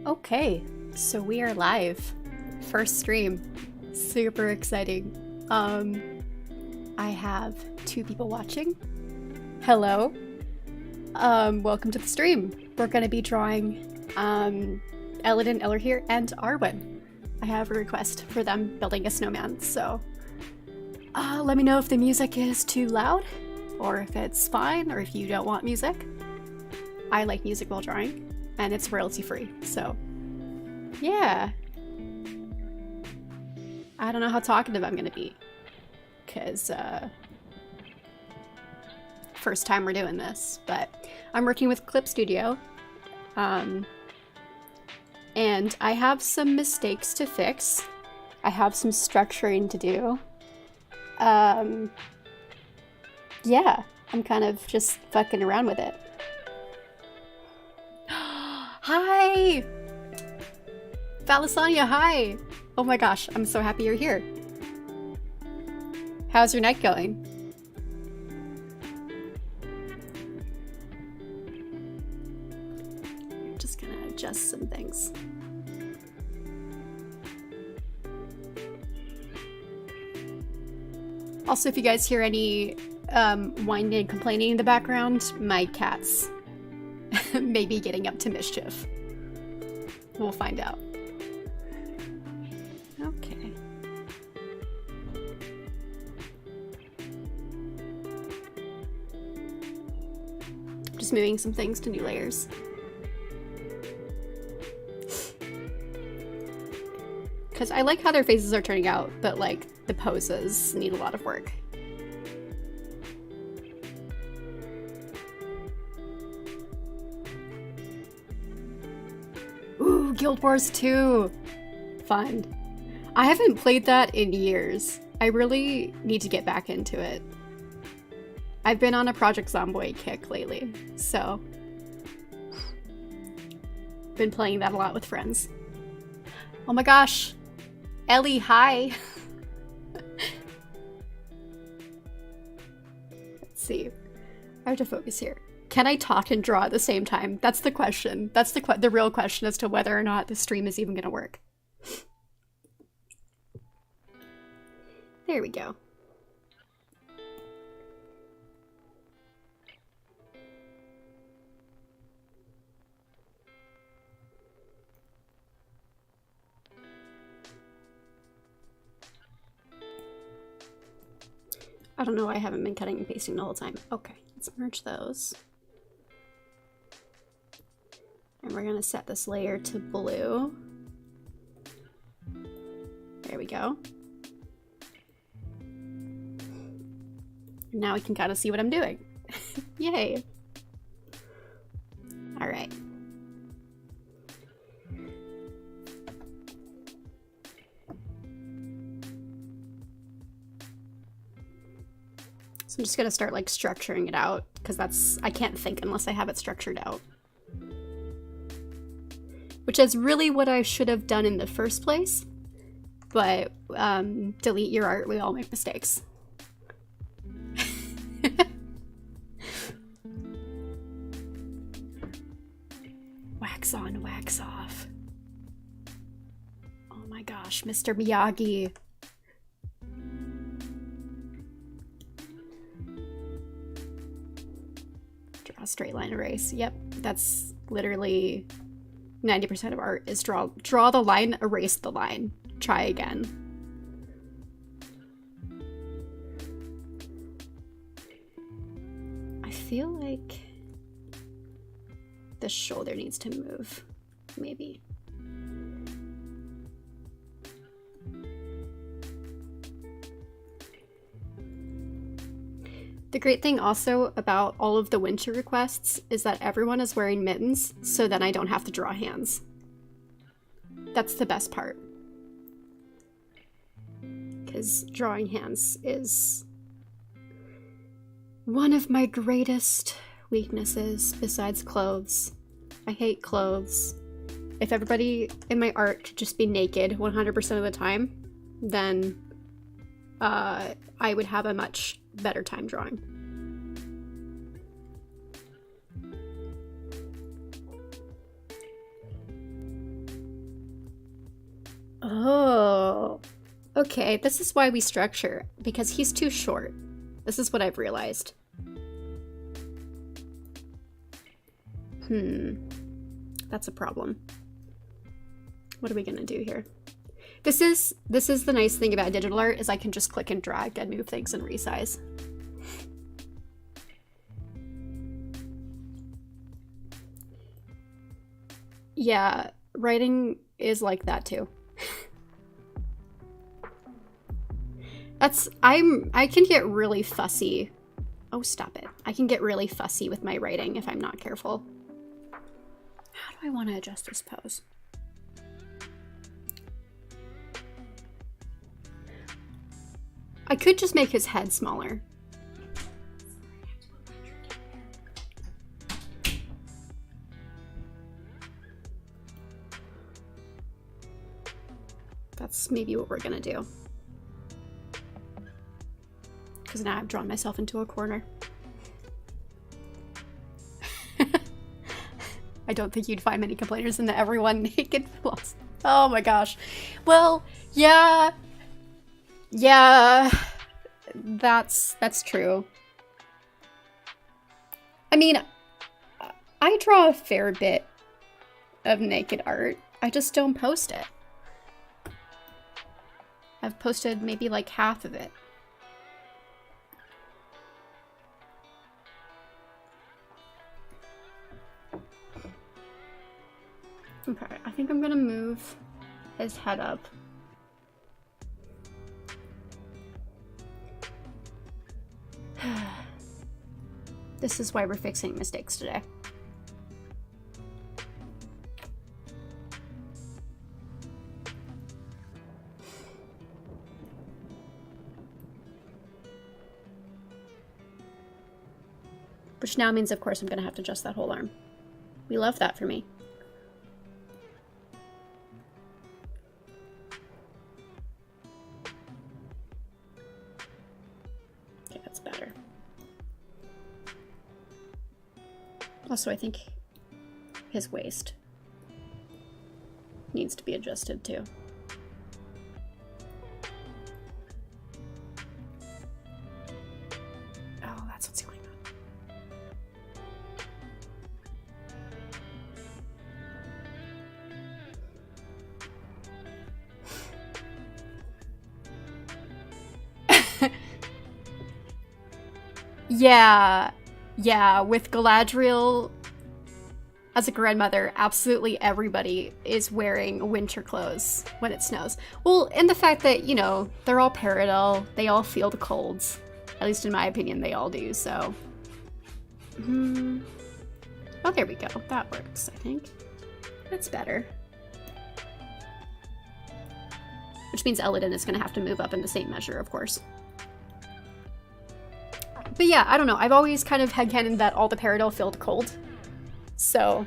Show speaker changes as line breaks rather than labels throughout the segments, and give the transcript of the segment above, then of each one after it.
Okay, so we are live. First stream. Super exciting. I have two people watching. Hello. Welcome to the stream. We're gonna be drawing Elladan, Elrohir, and Arwen. I have a request for them building a snowman, so let me know if the music is too loud, or if it's fine, or if you don't want music. I like music while drawing, and it's royalty free, so yeah. I don't know how talkative I'm gonna be, because first time we're doing this, but I'm working with Clip Studio, and I have some mistakes to fix. I have some structuring to do. Yeah, I'm kind of just fucking around with it. Hi! Valisania, hi! Oh my gosh, I'm so happy you're here. How's your night going? Just gonna adjust some things. Also, if you guys hear any whining and complaining in the background, my cat's maybe getting up to mischief. We'll find out. Okay. Just moving some things to new layers. Because I like how their faces are turning out, but like the poses need a lot of work. Ooh, Guild Wars 2! Fun. I haven't played that in years. I really need to get back into it. I've been on a Project Zomboid kick lately, so been playing that a lot with friends. Oh my gosh! Ellie, hi! Let's see. I have to focus here. Can I talk and draw at the same time? That's the question. That's the real question as to whether or not the stream is even gonna work. There we go. I don't know why I haven't been cutting and pasting the whole time. Okay, let's merge those. And we're gonna set this layer to blue. There we go. Now we can kind of see what I'm doing. Yay. All right. So I'm just gonna start like structuring it out because I can't think unless I have it structured out. Which is really what I should have done in the first place. But delete your art, we all make mistakes. Wax on, wax off. Oh my gosh, Mr. Miyagi. Draw a straight line erase. Yep, that's literally 90% of art is draw the line, erase the line, try again. I feel like the shoulder needs to move, maybe. The great thing also about all of the winter requests is that everyone is wearing mittens, so then I don't have to draw hands. That's the best part. Because drawing hands is one of my greatest weaknesses besides clothes. I hate clothes. If everybody in my art could just be naked 100% of the time, then I would have a much better time drawing. Oh, okay. This is why we structure, because he's too short. This is what I've realized. That's a problem. What are we gonna do here? This is the nice thing about digital art, is I can just click and drag and move things and resize. Yeah, writing is like that too. I can get really fussy. Oh, stop it. I can get really fussy with my writing if I'm not careful. How do I want to adjust this pose? I could just make his head smaller. That's maybe what we're gonna do. Because now I've drawn myself into a corner. I don't think you'd find many complainers in the everyone naked plus. Oh my gosh. Well, yeah. Yeah. That's true. I mean, I draw a fair bit of naked art. I just don't post it. I've posted maybe like half of it. Okay, I think I'm gonna move his head up. This is why we're fixing mistakes today. Which now means, of course, I'm gonna have to adjust that whole arm. We love that for me. Okay, that's better. Also, I think his waist needs to be adjusted too. Oh, that's what's going on. Yeah, with Galadriel as a grandmother, absolutely everybody is wearing winter clothes when it snows. Well, and the fact that, you know, they're all parallel, they all feel the colds. At least in my opinion, they all do, so. Oh, there we go. That works, I think. That's better. Which means Elladan is going to have to move up in the same measure, of course. But yeah, I don't know. I've always kind of headcanoned that all the Paradol feel the cold. So,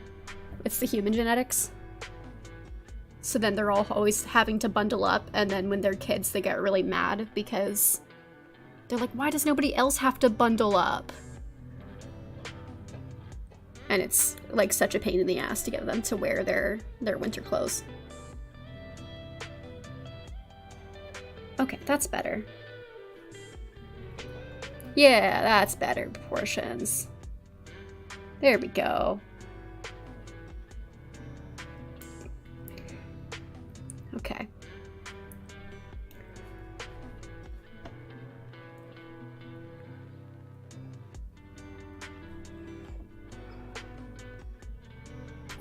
it's the human genetics. So then they're all always having to bundle up, and then when they're kids, they get really mad because they're like, why does nobody else have to bundle up? And it's like such a pain in the ass to get them to wear their winter clothes. Okay, that's better. Yeah, that's better proportions. There we go. Okay.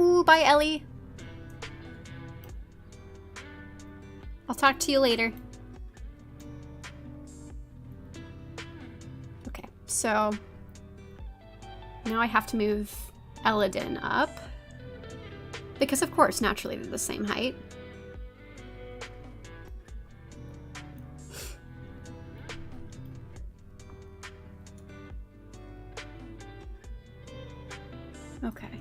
Ooh, bye, Ellie. I'll talk to you later. Okay, so now I have to move Elladan up. Because of course, naturally they're the same height. Okay.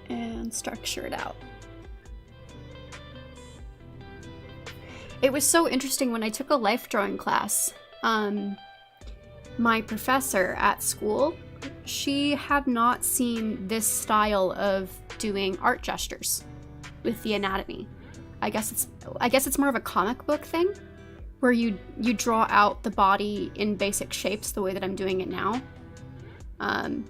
And structure it out. It was so interesting when I took a life drawing class. My professor at school, she had not seen this style of doing art gestures. with the anatomy. I guess it's more of a comic book thing where you draw out the body in basic shapes the way that I'm doing it now. I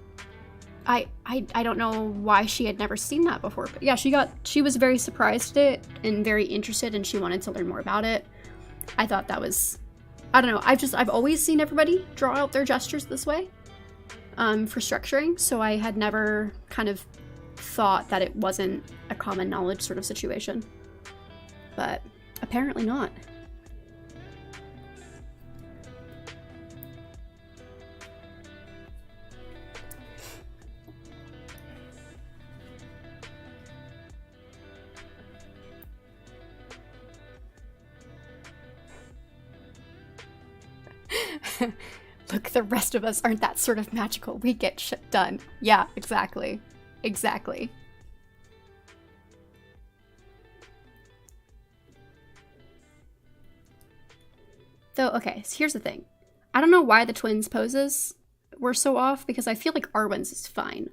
don't know why she had never seen that before, but yeah, she was very surprised at it and very interested, and she wanted to learn more about it. I thought that was, I don't know, I've always seen everybody draw out their gestures this way for structuring, so I had never kind of thought that it wasn't a common knowledge sort of situation. But apparently not. Look, the rest of us aren't that sort of magical. We get shit done. Yeah, exactly. Exactly. Though, okay, so here's the thing. I don't know why the twins' poses were so off, because I feel like Arwen's is fine.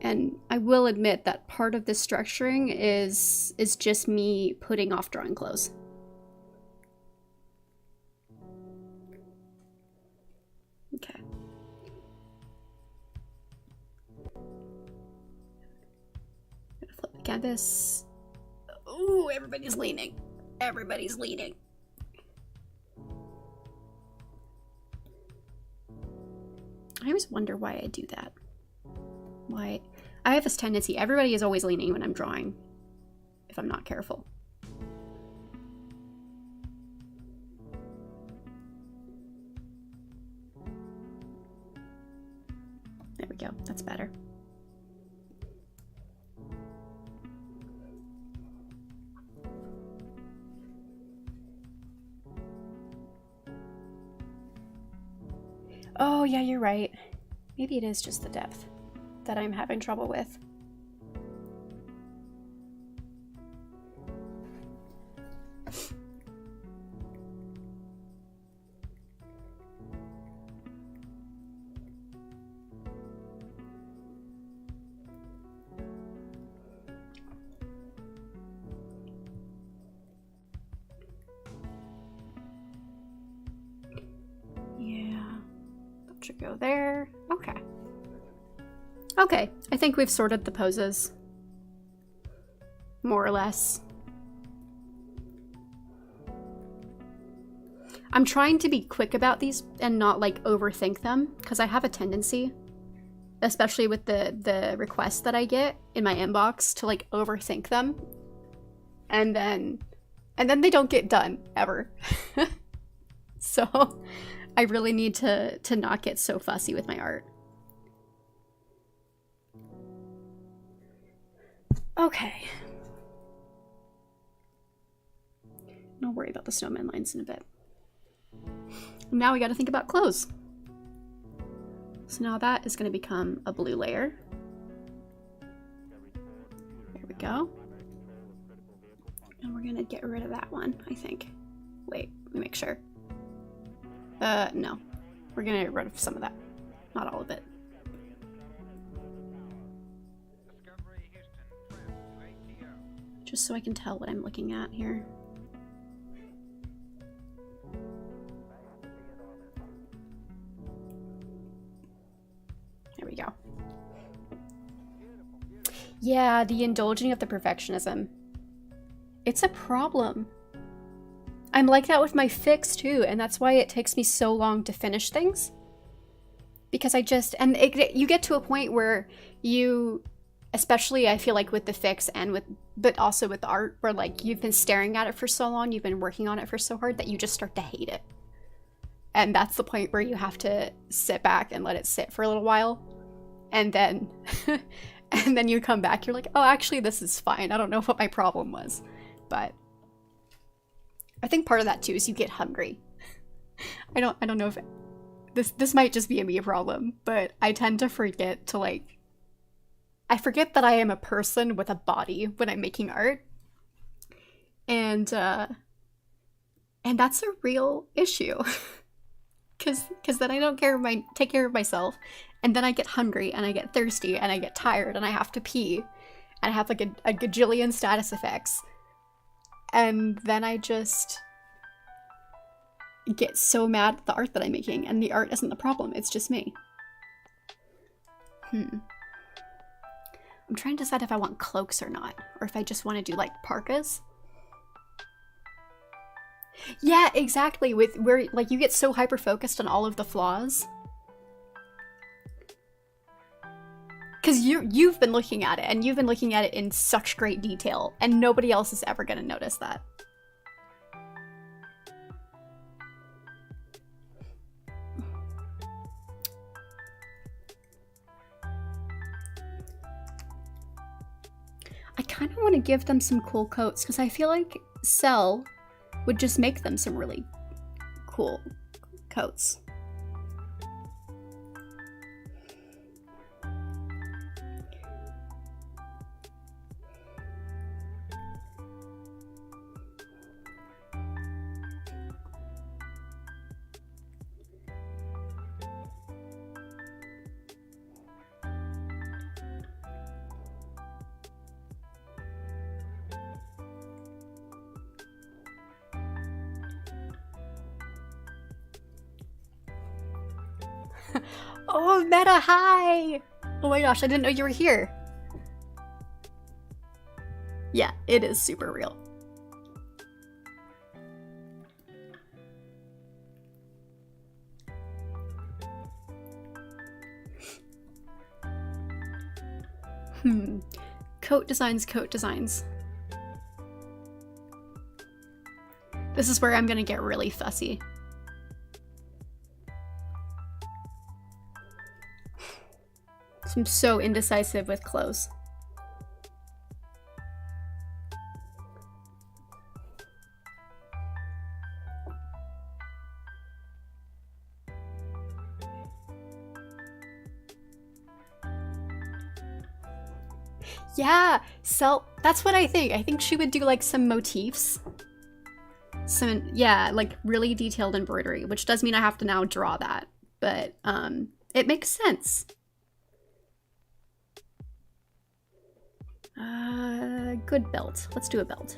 And I will admit that part of this structuring is just me putting off drawing clothes. Okay. Gonna flip the canvas. Ooh, everybody's leaning. Everybody's leaning. I always wonder why I do that. Why? I have this tendency, everybody is always leaning when I'm drawing, if I'm not careful. There we go, that's better. Oh yeah, you're right. Maybe it is just the depth that I'm having trouble with. Yeah, that should go there. Okay. Okay, I think we've sorted the poses, more or less. I'm trying to be quick about these and not like overthink them, because I have a tendency, especially with the requests that I get in my inbox, to like overthink them, and then they don't get done ever. So I really need to not get so fussy with my art. Okay. I'll worry about the snowman lines in a bit. Now we gotta think about clothes. So now that is gonna become a blue layer. There we go. And we're gonna get rid of that one, I think. Wait, let me make sure. No. We're gonna get rid of some of that. Not all of it. Just so I can tell what I'm looking at here. There we go. Yeah, the indulging of the perfectionism. It's a problem. I'm like that with my fix too, and that's why it takes me so long to finish things. Because you get to a point where you, especially I feel like with the fix and but also with the art, where like you've been staring at it for so long, you've been working on it for so hard that you just start to hate it. And that's the point where you have to sit back and let it sit for a little while. And then, and then you come back, you're like, oh, actually this is fine. I don't know what my problem was. But I think part of that too is you get hungry. I don't know if this might just be a me problem, but I tend to forget to like, I forget that I am a person with a body when I'm making art. And that's a real issue. Because then I don't take care of myself, and then I get hungry and I get thirsty and I get tired and I have to pee, and I have like a gajillion status effects, and then I just get so mad at the art that I'm making, and the art isn't the problem, it's just me. I'm trying to decide if I want cloaks or not, or if I just want to do like parkas. Yeah, exactly, with where like you get so hyper focused on all of the flaws. Because you've been looking at it, and you've been looking at it in such great detail, and nobody else is ever gonna notice that. I kind of want to give them some cool coats, because I feel like Cell would just make them some really cool coats. Oh, Meta, hi! Oh my gosh, I didn't know you were here. Yeah, it is super real. Coat designs, coat designs. This is where I'm gonna get really fussy. I'm so indecisive with clothes. Yeah, so that's what I think. I think she would do like some motifs. Some, yeah, like really detailed embroidery, which does mean I have to now draw that, but it makes sense. Good belt. Let's do a belt.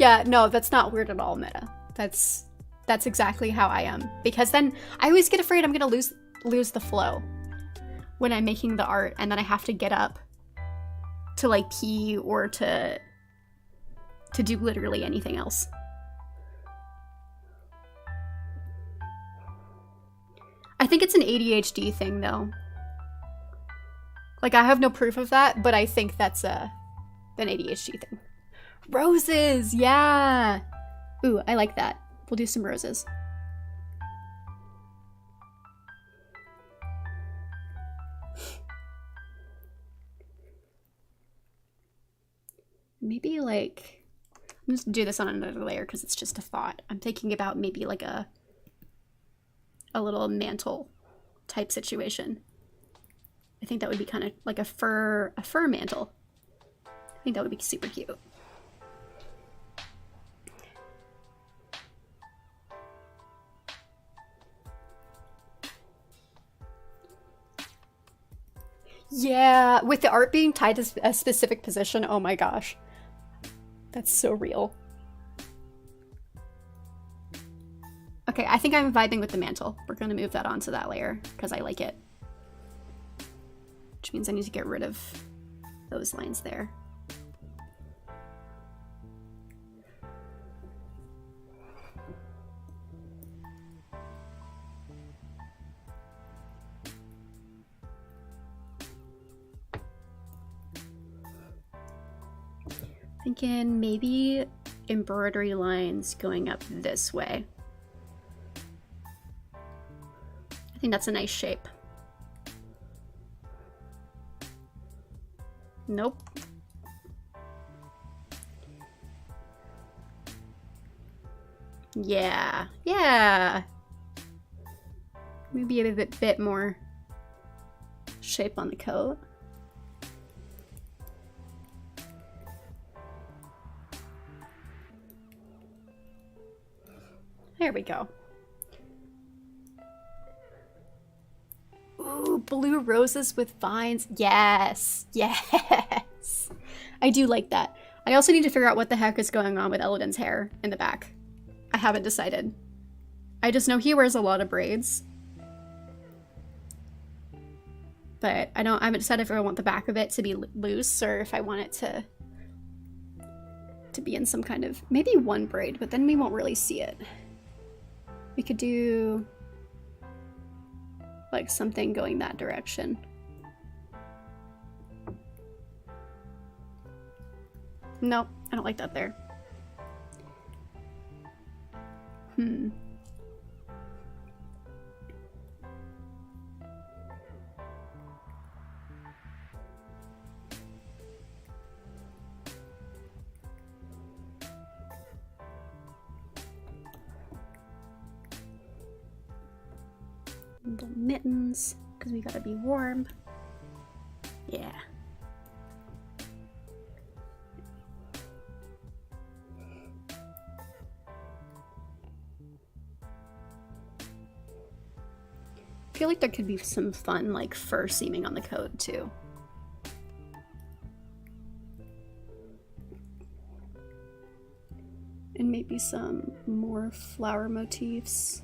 Yeah, no, that's not weird at all, Meta. That's exactly how I am. Because then I always get afraid I'm gonna lose the flow when I'm making the art, and then I have to get up to like pee or to do literally anything else. I think it's an ADHD thing though. Like, I have no proof of that, but I think that's an ADHD thing. Roses, yeah! Ooh, I like that. We'll do some roses. Maybe, like... I'm just do this on another layer because it's just a thought. I'm thinking about maybe, like, a little mantle type situation. I think that would be kind of like a fur mantle. I think that would be super cute. Yeah, with the art being tied to a specific position, oh my gosh. That's so real. Okay, I think I'm vibing with the mantle. We're gonna move that onto that layer because I like it. Which means I need to get rid of those lines there. Thinking maybe embroidery lines going up this way. I think that's a nice shape. Nope. Yeah, yeah. Maybe a bit more shape on the coat. There we go. Ooh, blue roses with vines. Yes, yes. I do like that. I also need to figure out what the heck is going on with Elladan's hair in the back. I haven't decided. I just know he wears a lot of braids. But I haven't decided if I want the back of it to be loose or if I want it to be in some kind of, maybe one braid, but then we won't really see it. We could do like something going that direction. Nope, I don't like that there. The mittens, because we gotta be warm. Yeah. I feel like there could be some fun, like, fur seaming on the coat, too. And maybe some more flower motifs.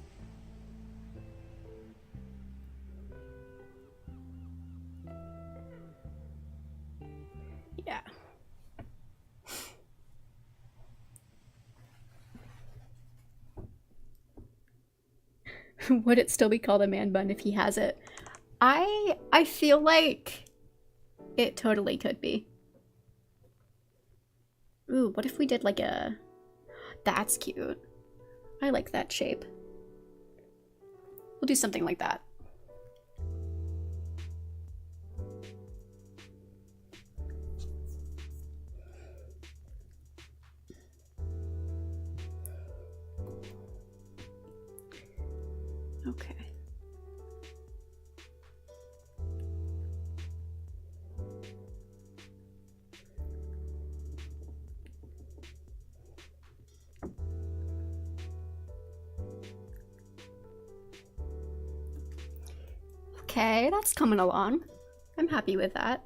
Yeah. Would it still be called a man bun if he has it? I feel like it totally could be. Ooh, what if we did like a... That's cute. I like that shape. We'll do something like that. Okay. Okay, that's coming along. I'm happy with that.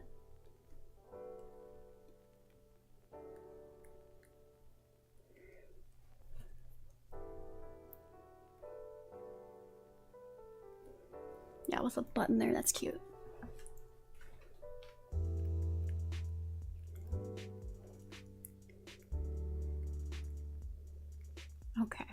Yeah, with a button there, that's cute. Okay.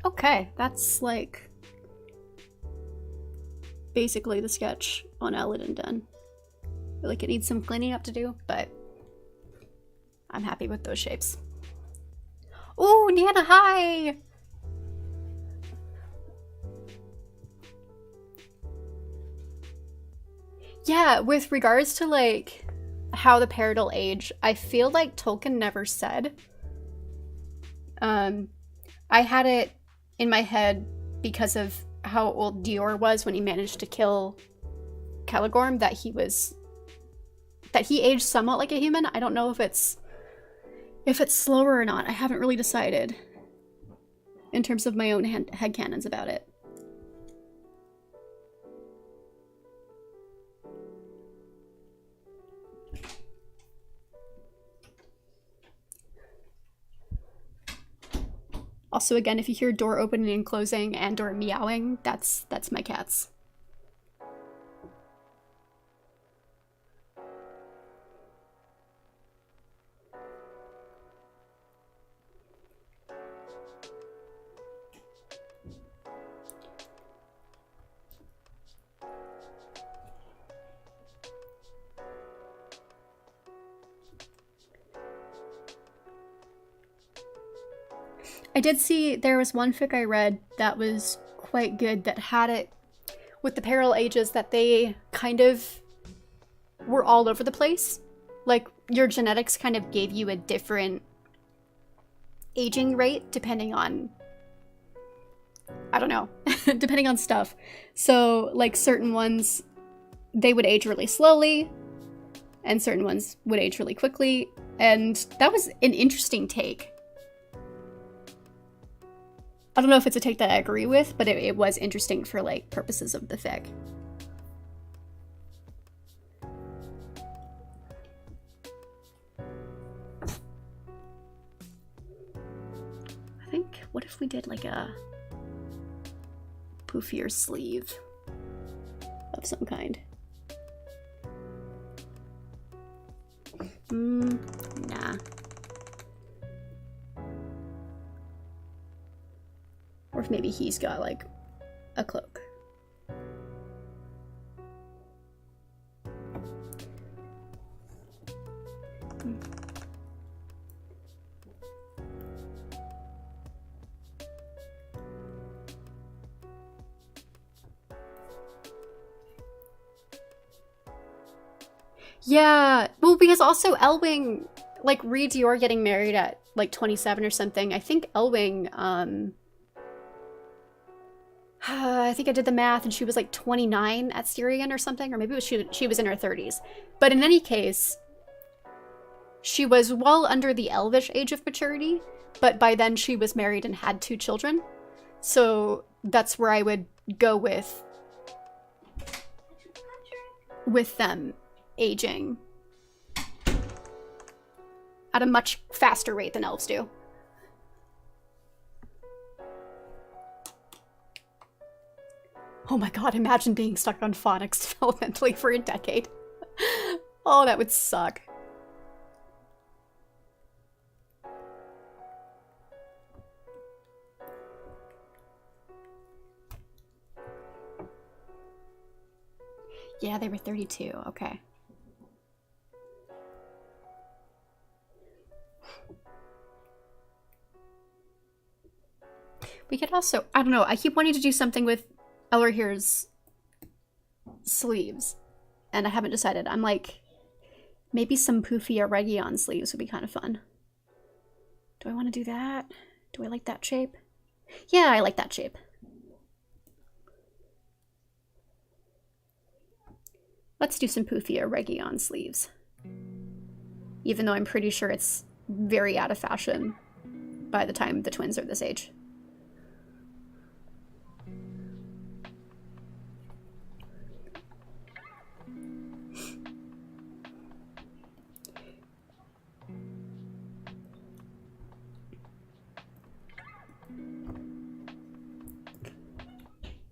Okay, that's like basically the sketch on Elladan done. I feel like it needs some cleaning up to do, but I'm happy with those shapes. Ooh, Nana, hi! Yeah, with regards to like how the parrot will age, I feel like Tolkien never said. I had it in my head because of how old Dior was when he managed to kill Caligorm, that he aged somewhat like a human. I don't know if it's slower or not. I haven't really decided in terms of my own headcanons about it. Also, again, if you hear door opening and closing and door meowing, that's my cats. I did see there was one fic I read that was quite good that had it with the parallel ages that they kind of were all over the place. Like, your genetics kind of gave you a different aging rate depending on, I don't know, depending on stuff. So, like, certain ones, they would age really slowly, and certain ones would age really quickly, and that was an interesting take. I don't know if it's a take that I agree with, but it was interesting for, like, purposes of the fic. I think, what if we did, like, a poofier sleeve of some kind? Nah. Or if maybe he's got, like, a cloak. Yeah, well, because also Elwing, like, Reed Dior getting married at, like, 27 or something. I think Elwing, I think I did the math and she was, like, 29 at Styrian or something, or maybe it was she was in her 30s. But in any case, she was well under the elvish age of maturity, but by then she was married and had 2 children. So that's where I would go with them aging at a much faster rate than elves do. Oh my god, imagine being stuck on phonics developmentally for a decade. Oh, that would suck. Yeah, they were 32, okay. We could also, I don't know, I keep wanting to do something with Elrohir's sleeves, and I haven't decided. I'm like, maybe some poofy Elladan sleeves would be kind of fun. Do I want to do that? Do I like that shape? Yeah, I like that shape. Let's do some poofy Elladan sleeves. Even though I'm pretty sure it's very out of fashion by the time the twins are this age.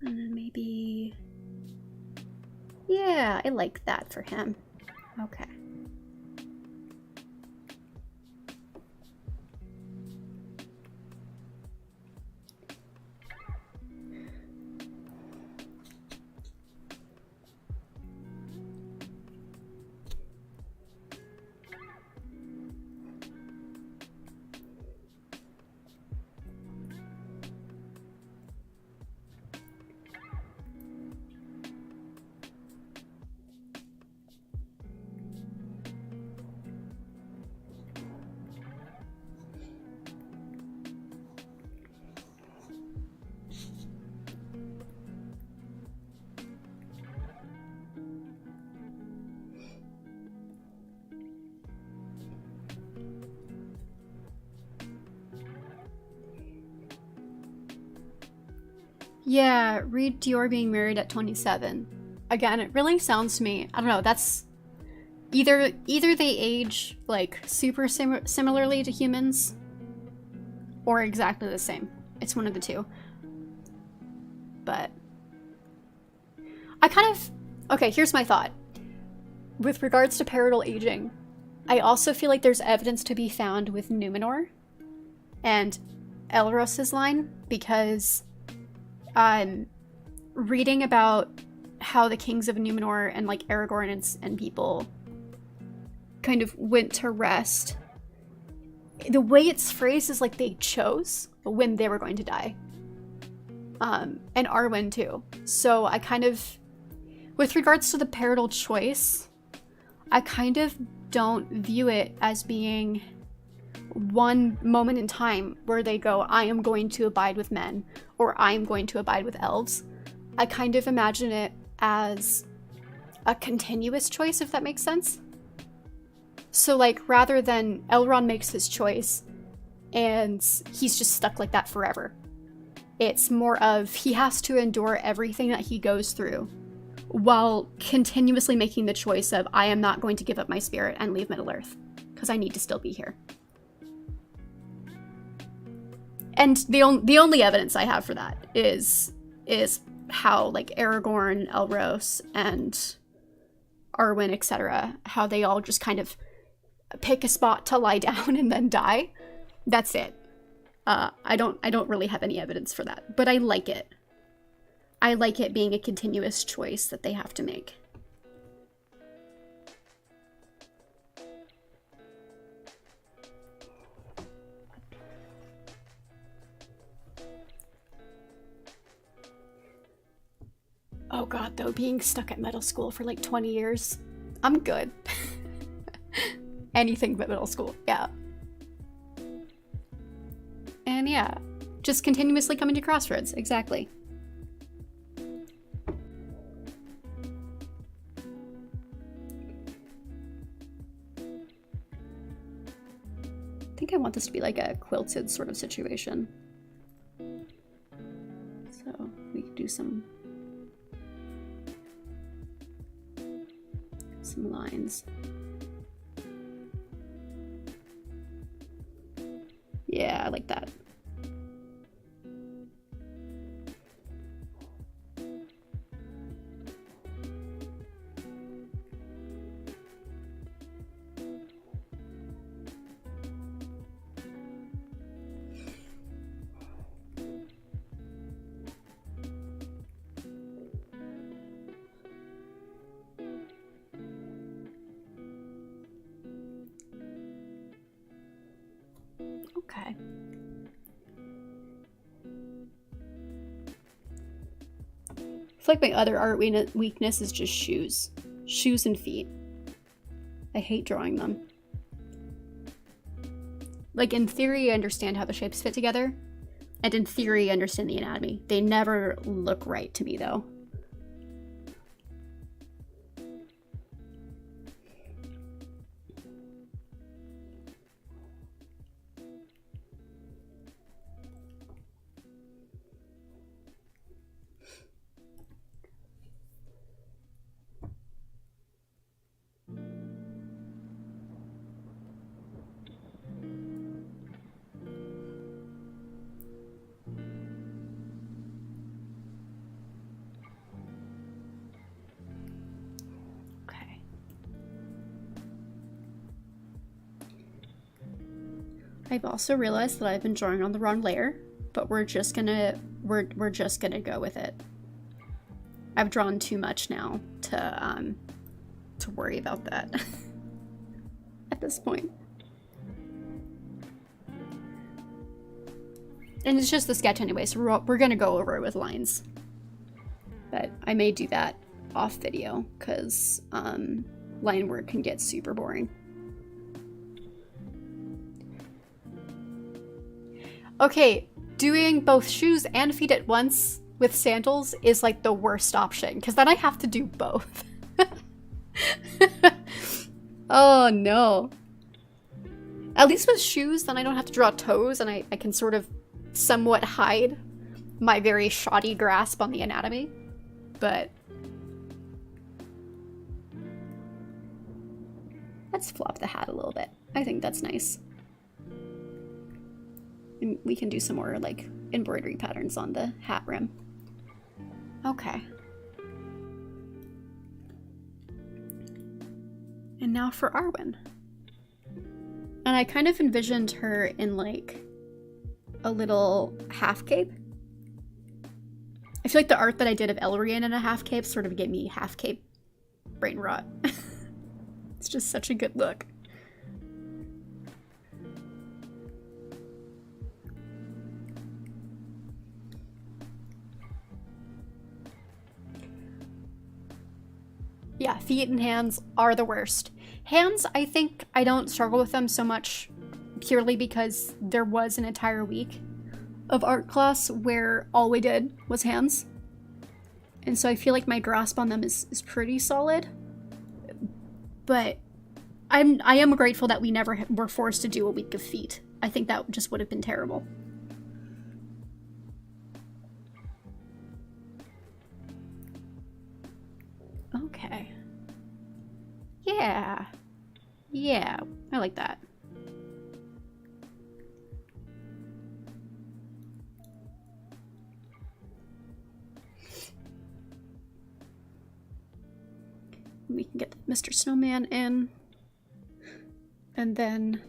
And then maybe... Yeah, I like that for him. Okay. Yeah, Reed Dior being married at 27. Again, it really sounds to me, I don't know, that's either they age like super similarly to humans or exactly the same. It's one of the two. But I kind of, okay, here's my thought. With regards to parietal aging, I also feel like there's evidence to be found with Numenor and Elros's line, because reading about how the kings of Numenor and like Aragorn and people kind of went to rest, the way it's phrased is like they chose, when they were going to die. And Arwen too. So I kind of, with regards to the parental choice, I kind of don't view it as being one moment in time where they go, I am going to abide with men, or I am going to abide with elves. I kind of imagine it as a continuous choice, if that makes sense. So like, rather than Elrond makes his choice and he's just stuck like that forever, it's more of he has to endure everything that he goes through while continuously making the choice of, I am not going to give up my spirit and leave Middle-earth because I need to still be here. And the only evidence I have for that is how like Aragorn, Elros, and Arwen, etc., how they all just kind of pick a spot to lie down and then die. That's it. I don't really have any evidence for that, but I like it. I like it being a continuous choice that they have to make. Oh god, though, being stuck at middle school for like 20 years, I'm good. Anything but middle school, yeah. And yeah, just continuously coming to crossroads, exactly. I think I want this to be like a quilted sort of situation. So we could do some lines. Yeah, I like that. Okay. I feel like my other art weakness is just shoes. Shoes and feet. I hate drawing them. Like, in theory, I understand how the shapes fit together. And in theory, I understand the anatomy. They never look right to me, though. I've also realized that I've been drawing on the wrong layer, but we're just gonna go with it. I've drawn too much now to worry about that at this point. And it's just the sketch anyway, so we're gonna go over it with lines. But I may do that off video, because line work can get super boring. Okay, doing both shoes and feet at once with sandals is like the worst option, because then I have to do both. Oh no. At least with shoes, then I don't have to draw toes, and I can sort of somewhat hide my very shoddy grasp on the anatomy. But let's flop the hat a little bit. I think that's nice. And we can do some more like embroidery patterns on the hat rim. Okay. And now for Arwen. And I kind of envisioned her in like a little half cape. I feel like the art that I did of Elrohir in a half cape sort of gave me half cape brain rot. It's just such a good look. Yeah, feet and hands are the worst. Hands, I think I don't struggle with them so much purely because there was an entire week of art class where all we did was hands. And so I feel like my grasp on them is pretty solid. But I am grateful that we never were forced to do a week of feet. I think that just would have been terrible. Okay. Yeah. Yeah, I like that. We can get Mr. Snowman in. And then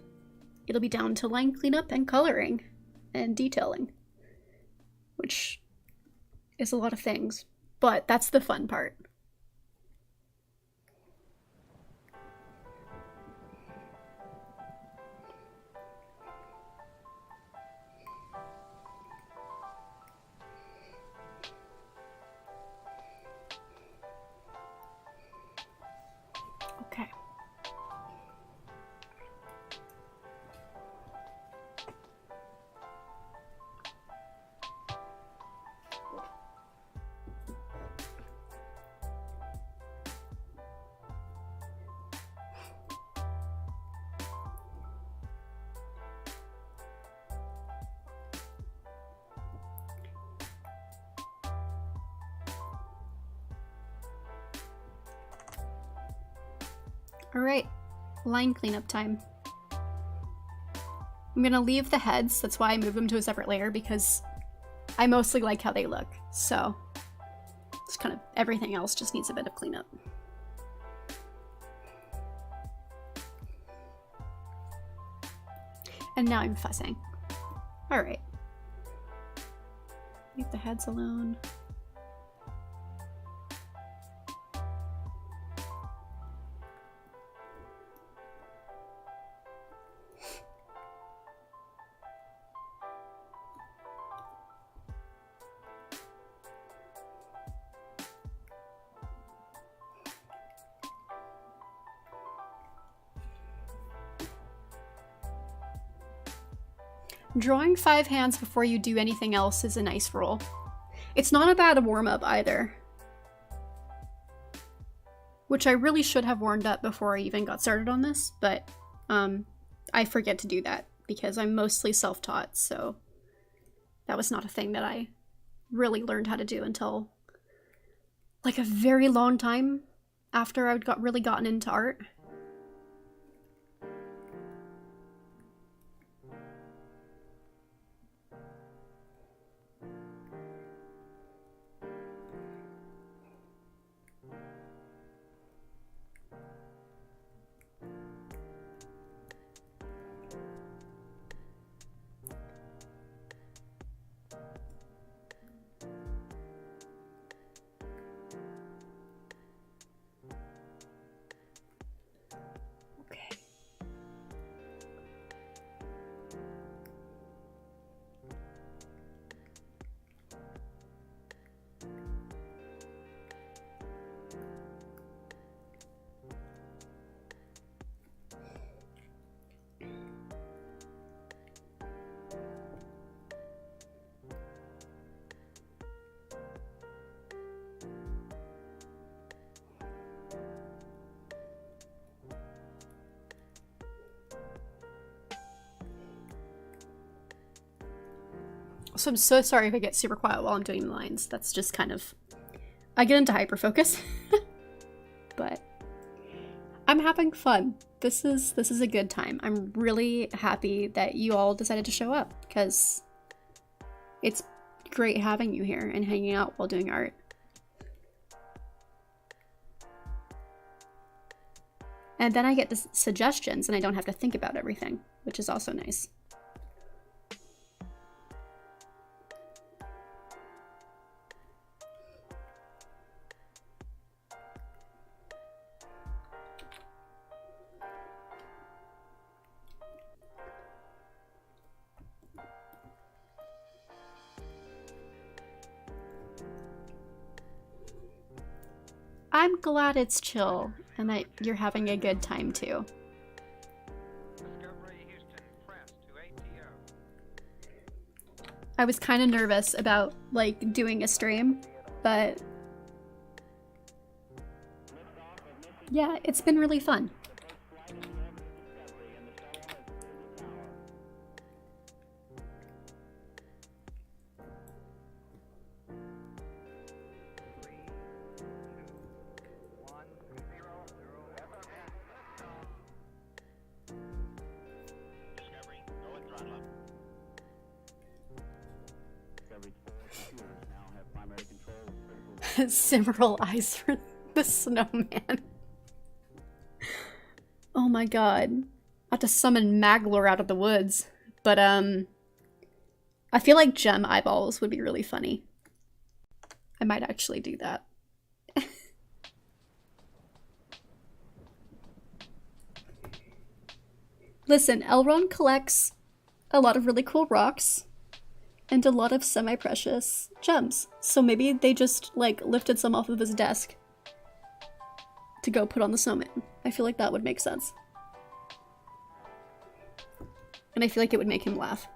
it'll be down to line cleanup and coloring and detailing. Which is a lot of things, but that's the fun part. Okay. Alright, line cleanup time. I'm gonna leave the heads, that's why I moved them to a separate layer, because I mostly like how they look, so it's kind of everything else just needs a bit of cleanup. And now I'm fussing. Alright. Leave the heads alone. Drawing 5 hands before you do anything else is a nice rule. It's not a bad warm-up either. Which I really should have warmed up before I even got started on this, but I forget to do that because I'm mostly self-taught, so that was not a thing that I really learned how to do until like a very long time after I'd really gotten into art. So I'm so sorry if I get super quiet while I'm doing the lines. That's just kind of... I get into hyperfocus. But I'm having fun. This is a good time. I'm really happy that you all decided to show up because it's great having you here and hanging out while doing art. And then I get the suggestions and I don't have to think about everything, which is also nice. I'm glad it's chill and that you're having a good time too. I was kind of nervous about like doing a stream, but yeah, it's been really fun. Simmeral eyes for the snowman. Oh my god. I have to summon Maglor out of the woods. But, I feel like gem eyeballs would be really funny. I might actually do that. Listen, Elrond collects a lot of really cool rocks and a lot of semi-precious gems. So maybe they just, like, lifted some off of his desk to go put on the snowman. I feel like that would make sense. And I feel like it would make him laugh.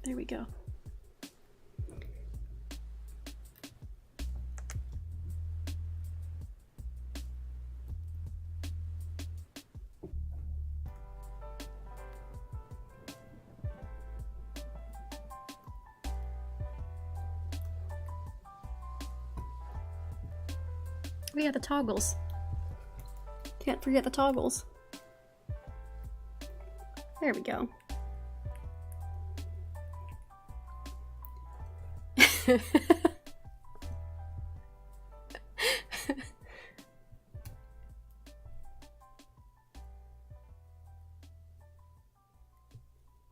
There we go. Oh yeah, the toggles. Can't forget the toggles. There we go.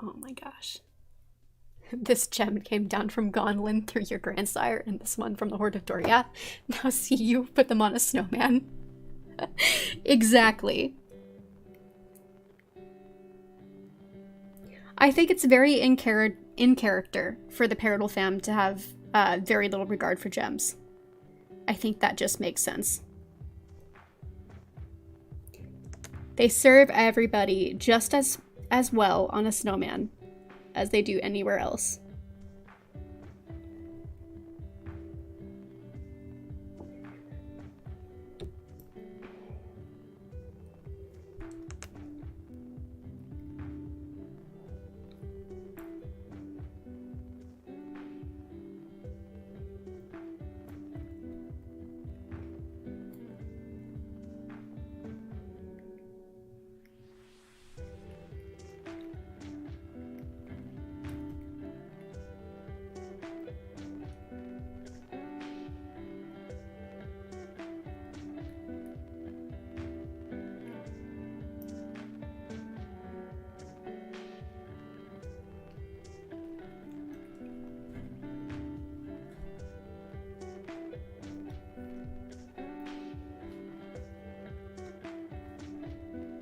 Oh my gosh. This gem came down from Gonlin through your grandsire, and this one from the Horde of Doriath. Now see you put them on a snowman. Exactly. I think it's very in character for the Paradal fam to have very little regard for gems. I think that just makes sense. They serve everybody just as well on a snowman as they do anywhere else.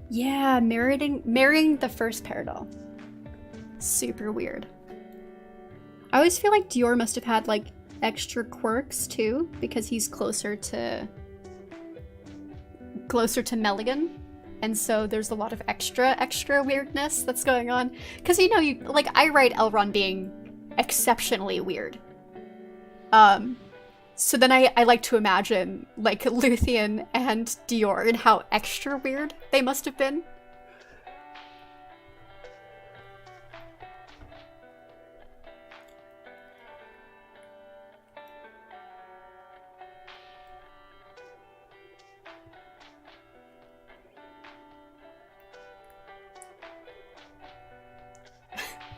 Yeah, marrying the first Paradal. Super weird. I always feel like Dior must have had like extra quirks too, because he's closer to Meligan. And so there's a lot of extra weirdness that's going on. Because you know, I write Elrond being exceptionally weird. So then I like to imagine, like, Luthien and Dior and how extra weird they must have been.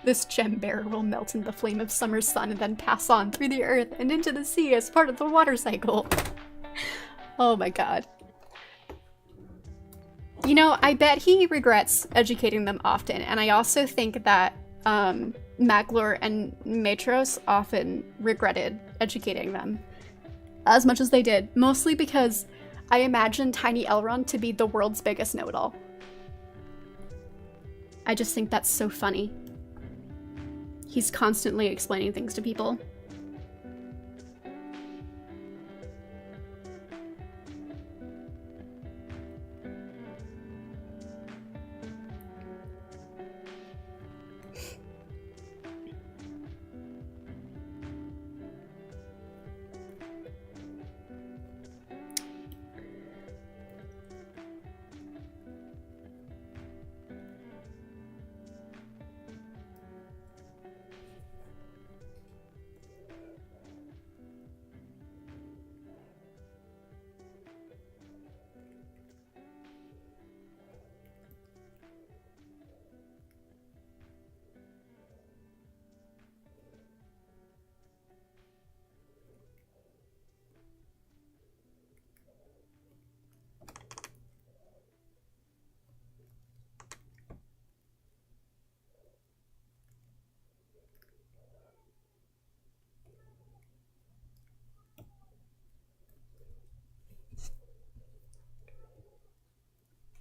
This gem bearer will melt in the flame of summer's sun and then pass on through the earth and into the sea as part of the water cycle. Oh my god. You know, I bet he regrets educating them often, and I also think that Maglor and Maetros often regretted educating them as much as they did, mostly because I imagine Tiny Elrond to be the world's biggest know-it-all. I just think that's so funny. He's constantly explaining things to people.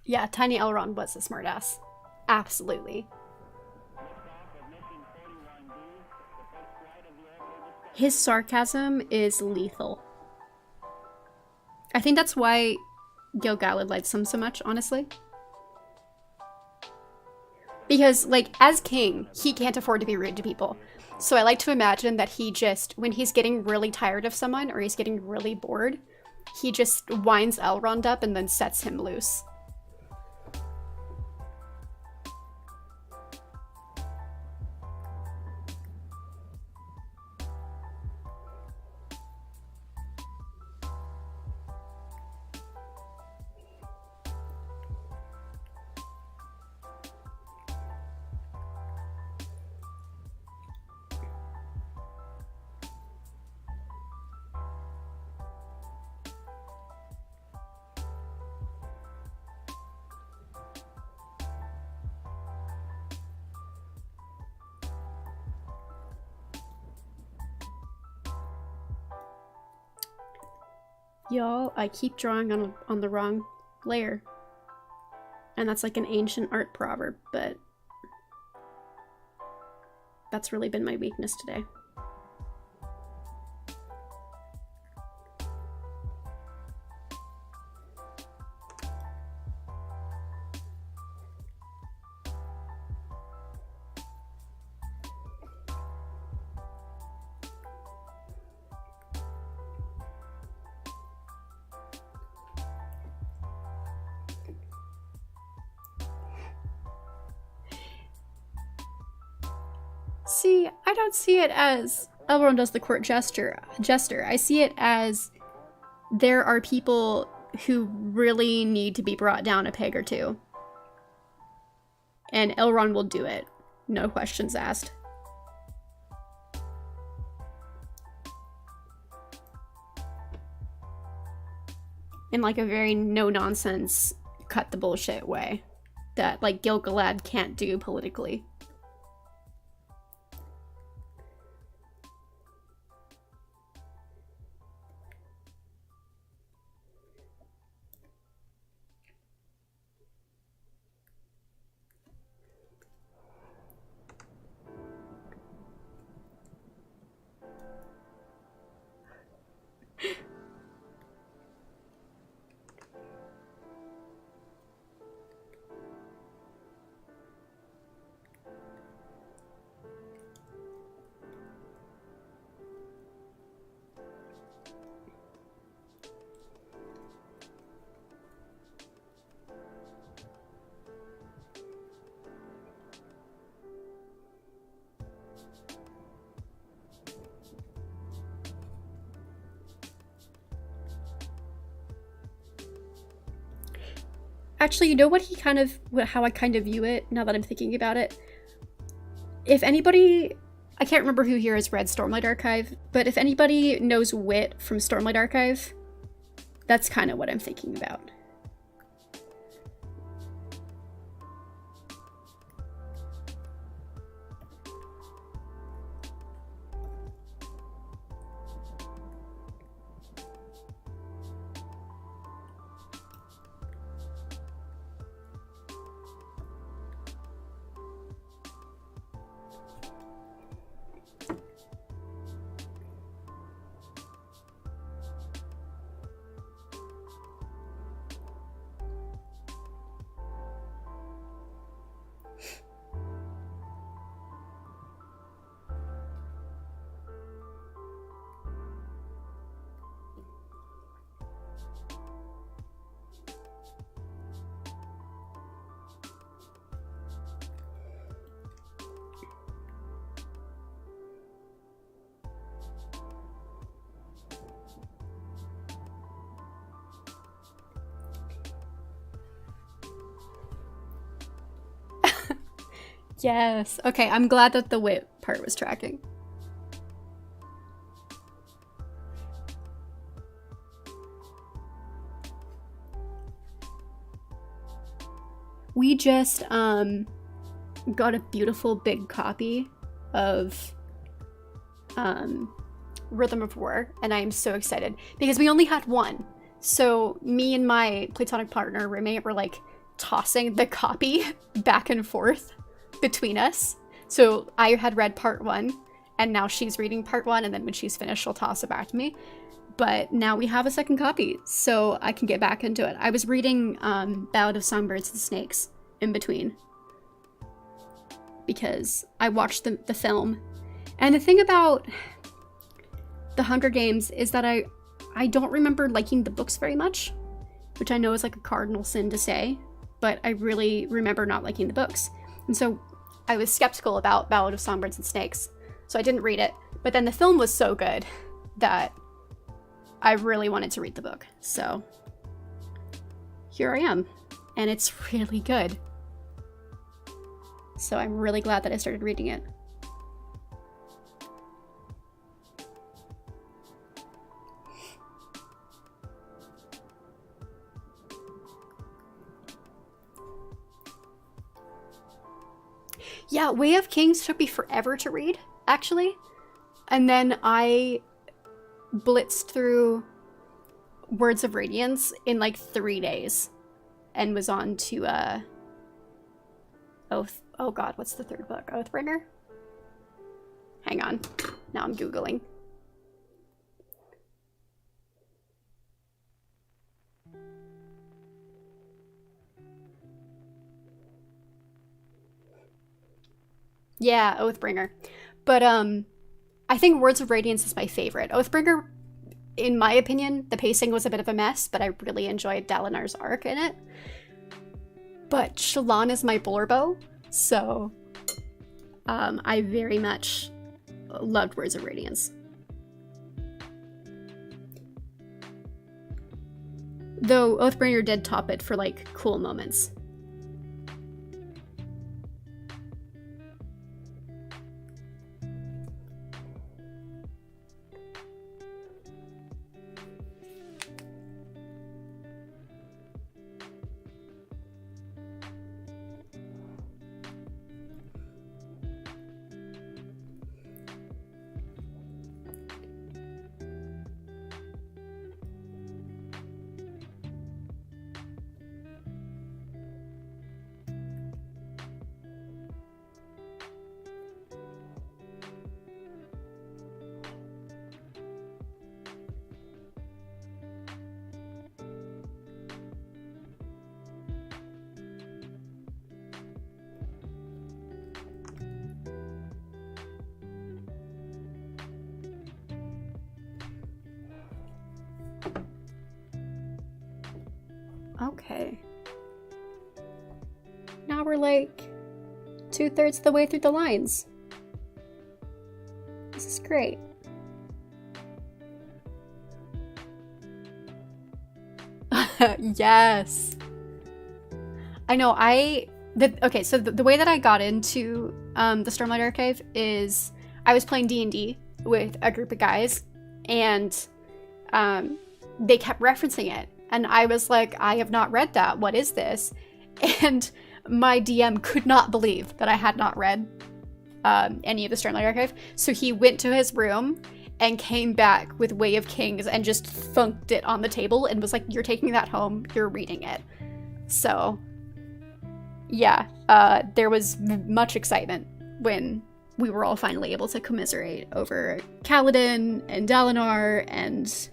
Yeah, Tiny Elrond was a smartass. Absolutely. His sarcasm is lethal. I think that's why Gil-galad likes him so much, honestly. Because, like, as king, he can't afford to be rude to people. So I like to imagine that he just, when he's getting really tired of someone or he's getting really bored, he just winds Elrond up and then sets him loose. Y'all, I keep drawing on the wrong layer. And that's like an ancient art proverb, but that's really been my weakness today. See, I don't see it as Elrond does the court jester. I see it as there are people who really need to be brought down a peg or two. And Elrond will do it. No questions asked. In like a very no-nonsense, cut the bullshit way that like Gil-galad can't do politically. Actually, you know what how I kind of view it now that I'm thinking about it? If anybody, I can't remember who here has read Stormlight Archive, but if anybody knows Wit from Stormlight Archive, that's kind of what I'm thinking about. Yes. Okay, I'm glad that the Wit part was tracking. We just got a beautiful big copy of Rhythm of War, and I am so excited because we only had one. So me and my platonic partner roommate were like tossing the copy back and forth between us. So I had read part 1, and now she's reading part 1, and then when she's finished, she'll toss it back to me. But now we have a second copy, so I can get back into it. I was reading Ballad of Songbirds and Snakes in between because I watched the film. And the thing about The Hunger Games is that I don't remember liking the books very much, which I know is like a cardinal sin to say, but I really remember not liking the books. And so I was skeptical about Ballad of Songbirds and Snakes, so I didn't read it. But then the film was so good that I really wanted to read the book. So here I am, and it's really good. So I'm really glad that I started reading it. Yeah, Way of Kings took me forever to read, actually. And then I blitzed through Words of Radiance in like 3 days and was on to oh god, what's the third book? Oathbringer? Hang on. Now I'm Googling. Yeah, Oathbringer. But I think Words of Radiance is my favorite. Oathbringer, in my opinion, the pacing was a bit of a mess, but I really enjoyed Dalinar's arc in it. But Shallan is my Bullerbo, so I very much loved Words of Radiance. Though Oathbringer did top it for like cool moments. Okay. Now we're like 2/3 of the way through the lines. This is great. Yes. I know. Okay, so the way that I got into the Stormlight Archive is I was playing D&D with a group of guys, and they kept referencing it, and I was like, I have not read that. What is this? And my DM could not believe that I had not read any of the Stormlight Archive, so he went to his room and came back with Way of Kings and just thunked it on the table and was like, "You're taking that home. You're reading it." So, yeah, there was much excitement when we were all finally able to commiserate over Kaladin and Dalinar and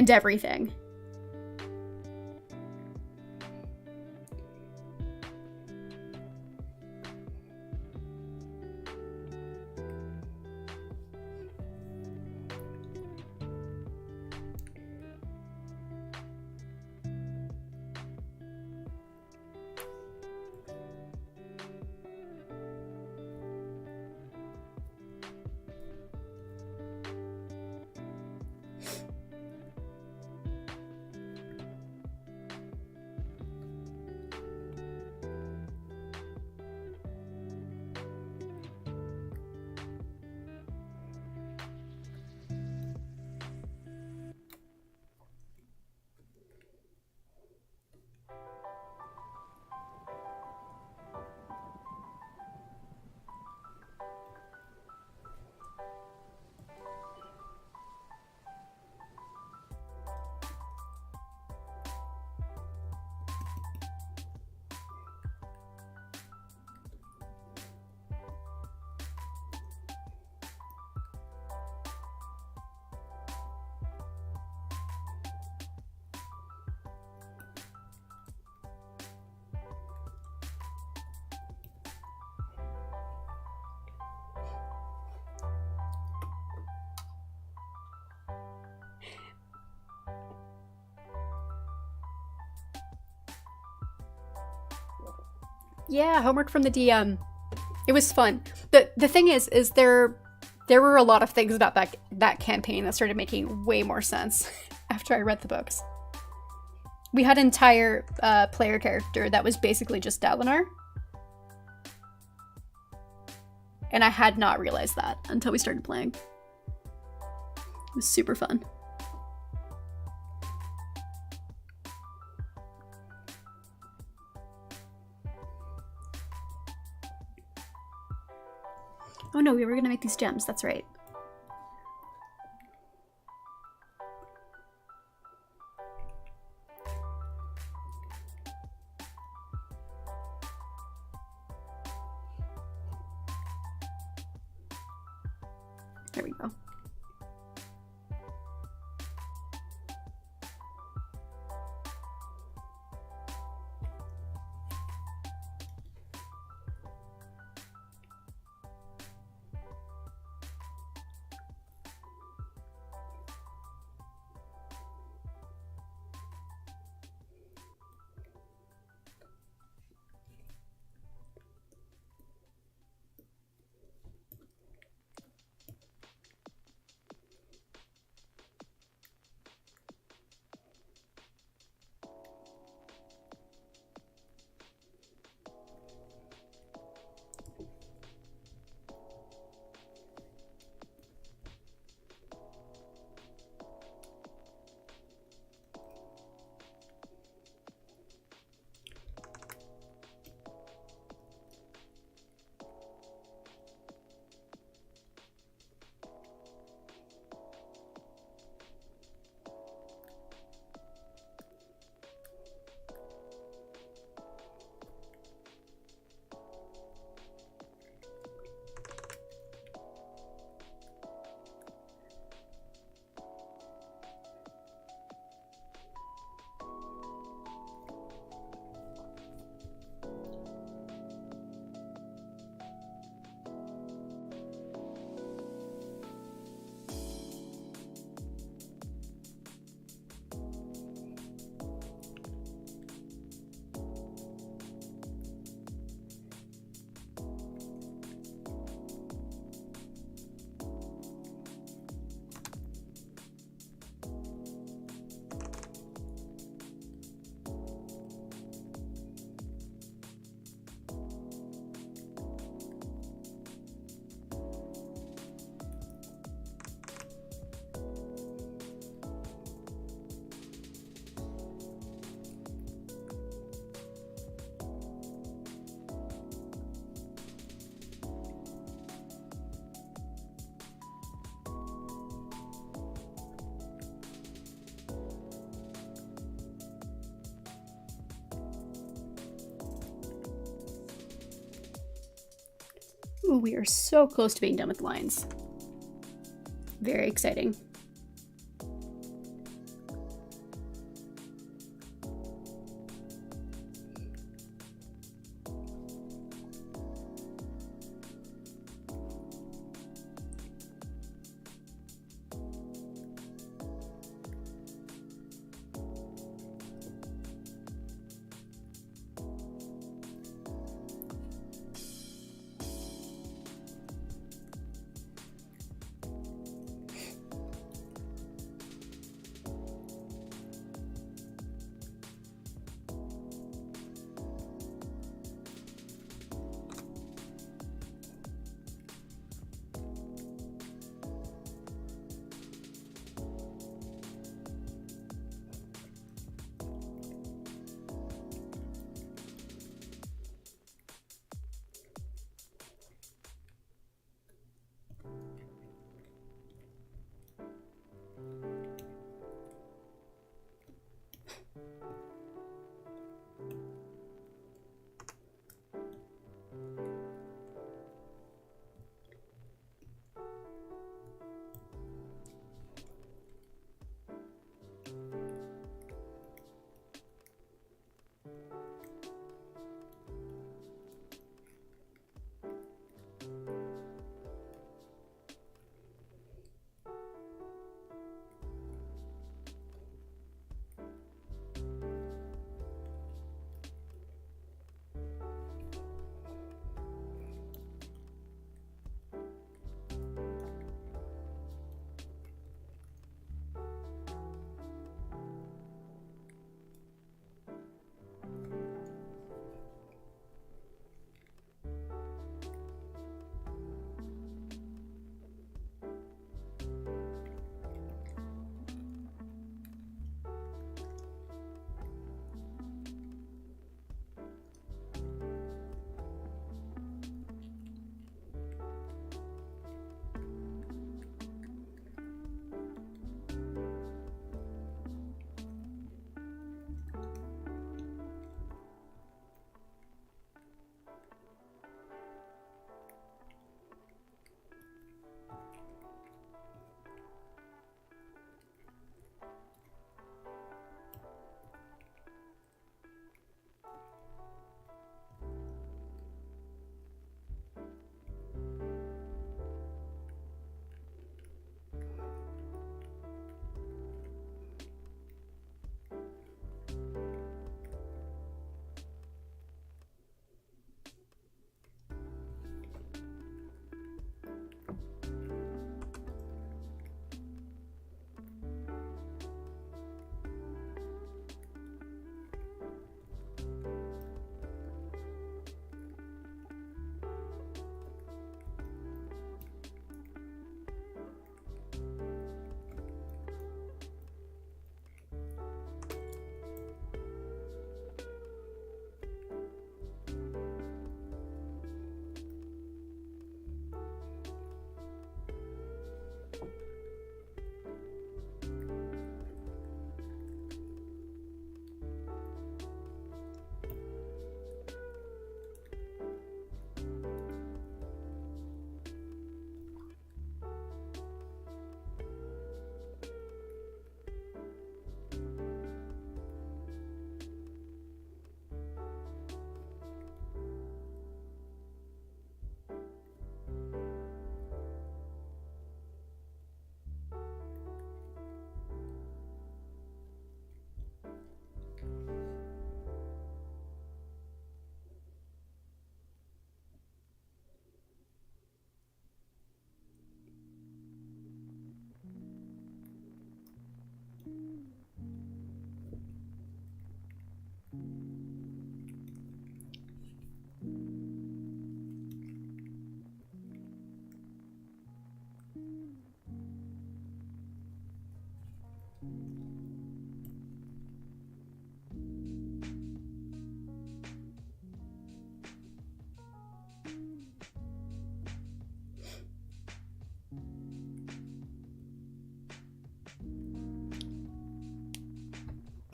everything. Yeah, homework from the DM. It was fun. The thing is there were a lot of things about that campaign that started making way more sense after I read the books. We had an entire player character that was basically just Dalinar. And I had not realized that until we started playing. It was super fun. Oh no, we were gonna make these gems, that's right. There we go. Ooh, we are so close to being done with the lines. Very exciting.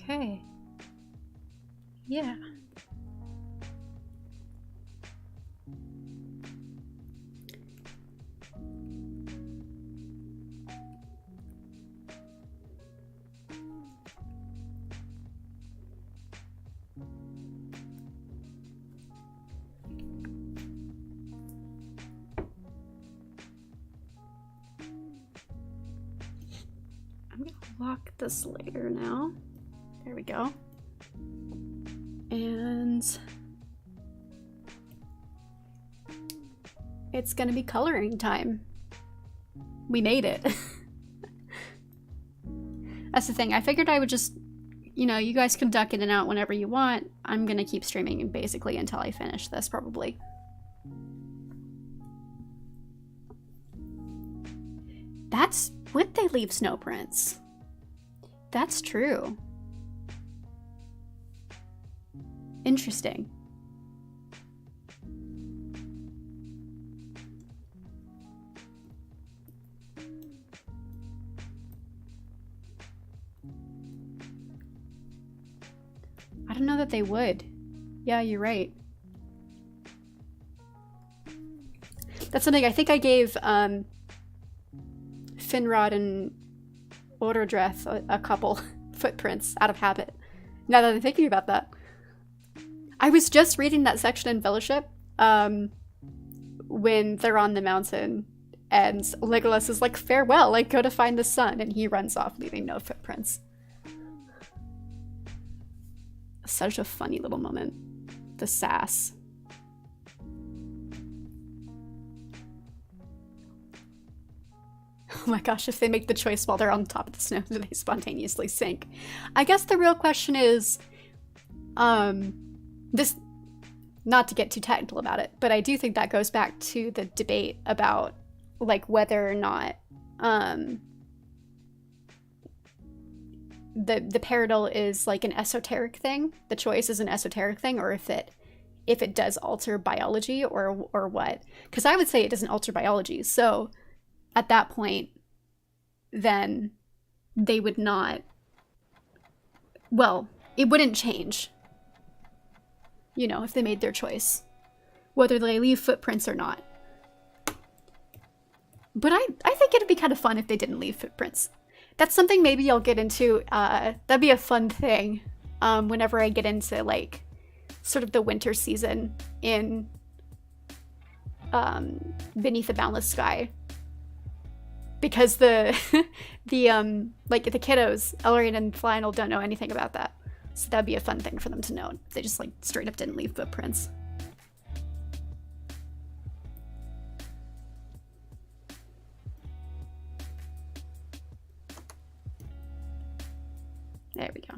Okay. Yeah. I'm gonna lock this layer now. There we go. And it's gonna be coloring time. We made it. That's the thing. I figured I would just, you know, you guys can duck in and out whenever you want. I'm gonna keep streaming basically until I finish this, probably. That's... would they leave snow prints? That's true. Interesting. I don't know that they would. Yeah, you're right. That's something I think I gave Finrod and Orodreth a couple footprints out of habit. Now that I'm thinking about that. I was just reading that section in Fellowship when they're on the mountain and Legolas is like, farewell, like go to find the sun, and he runs off leaving no footprints. Such a funny little moment. The sass. Oh my gosh, if they make the choice while they're on top of the snow, do they spontaneously sink? I guess the real question is, this, not to get too technical about it, but I do think that goes back to the debate about, like, whether or not, the paradol is like an esoteric thing, the choice is an esoteric thing, or if it does alter biology or what. Because I would say it doesn't alter biology, so at that point, then they would not, well, it wouldn't change, you know, if they made their choice, whether they leave footprints or not. But I think it'd be kind of fun if they didn't leave footprints. That's something maybe I'll get into, that'd be a fun thing, whenever I get into, like, sort of the winter season in, Beneath the Boundless Sky. Because the kiddos, Elrohir and Lionel, don't know anything about that. So that'd be a fun thing for them to know. They just, like, straight up didn't leave footprints. There we go.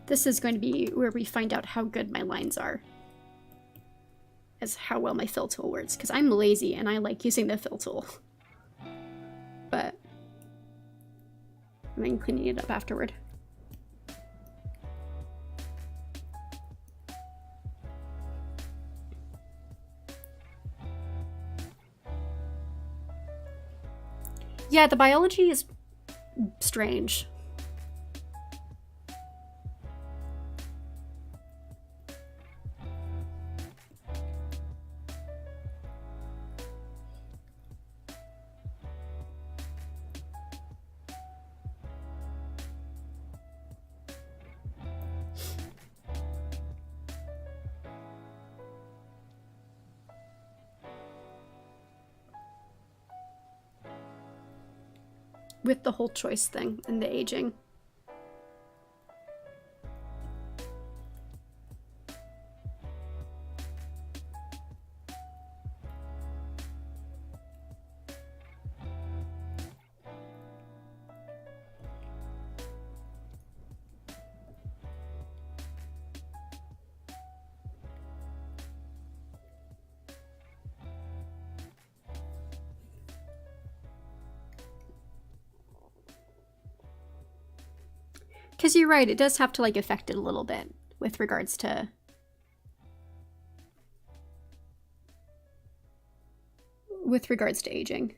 This is going to be where we find out how good my lines are. As how well my fill tool works. Because I'm lazy and I like using the fill tool. But I'm cleaning it up afterward. Yeah, the biology is strange. With the whole choice thing and the aging. Because you're right, it does have to, like, affect it a little bit with regards to... aging.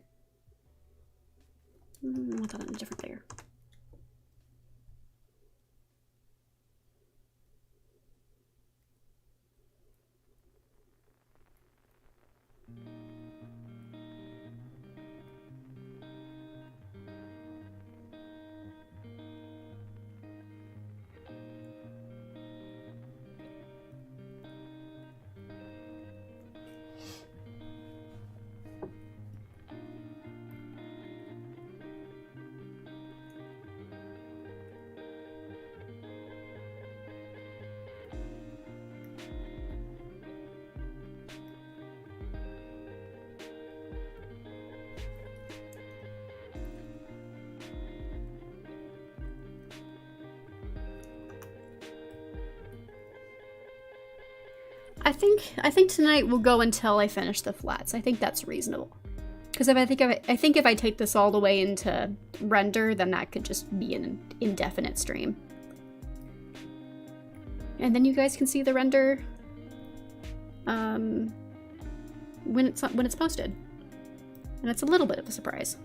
I'll put that on a different layer. I think tonight will go until I finish the flats. I think that's reasonable. Because I think if I take this all the way into render, then that could just be an indefinite stream. And then you guys can see the render when it's posted. And it's a little bit of a surprise.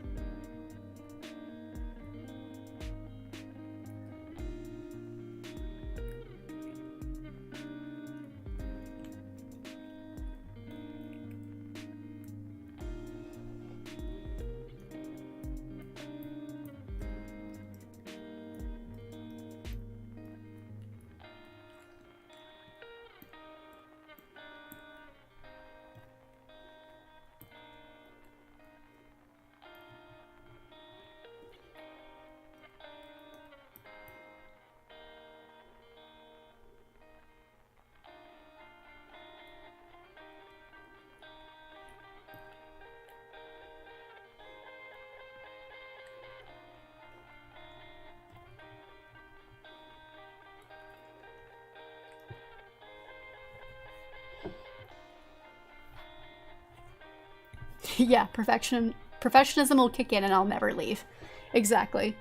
Yeah, perfectionism will kick in and I'll never leave. Exactly.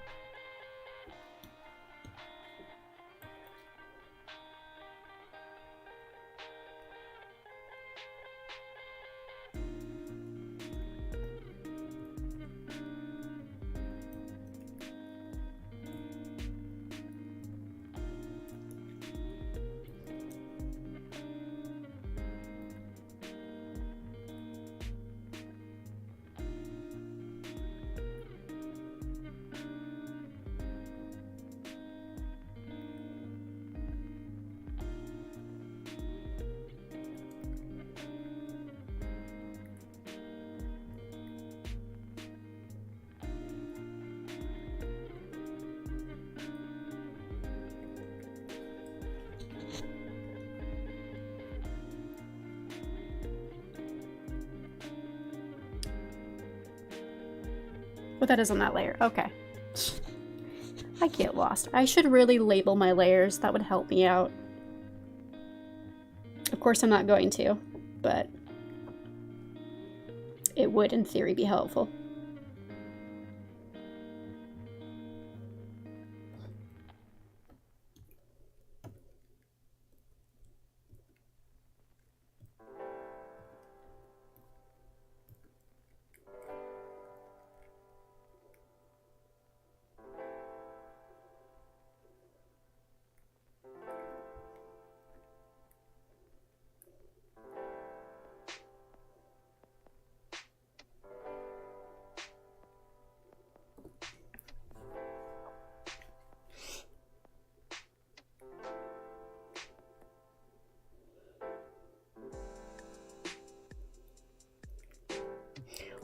What that is on that layer. Okay. I get lost. I should really label my layers. That would help me out. Of course I'm not going to, but it would in theory be helpful.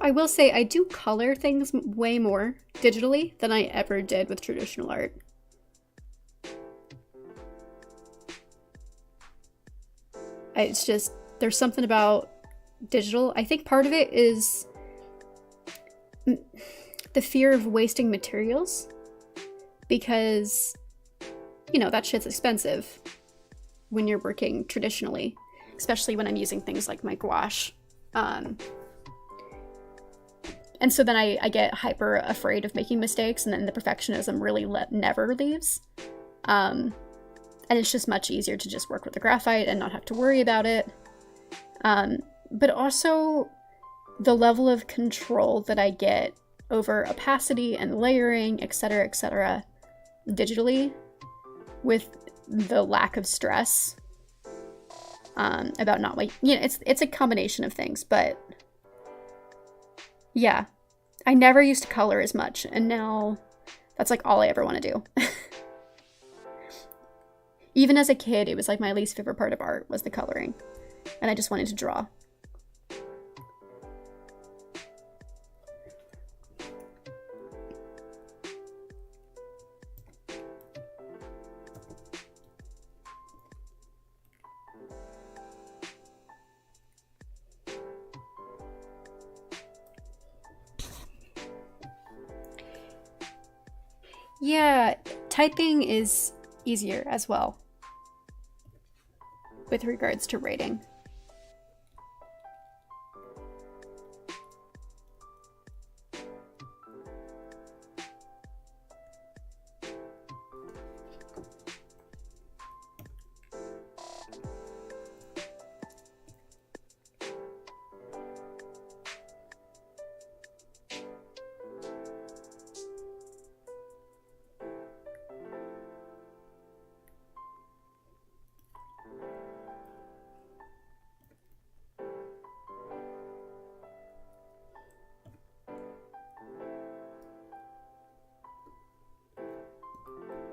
I will say I do color things way more digitally than I ever did with traditional art. It's just, there's something about digital. I think part of it is the fear of wasting materials because, you know, that shit's expensive when you're working traditionally, especially when I'm using things like my gouache. And so then I get hyper afraid of making mistakes, and then the perfectionism really never leaves. And it's just much easier to just work with the graphite and not have to worry about it. But also the level of control that I get over opacity and layering, etc., digitally, with the lack of stress about not like, you know, it's a combination of things, but yeah, I never used to color as much, and now that's like all I ever want to do. Even as a kid, it was like my least favorite part of art was the coloring, and I just wanted to draw. Yeah, typing is easier as well with regards to writing.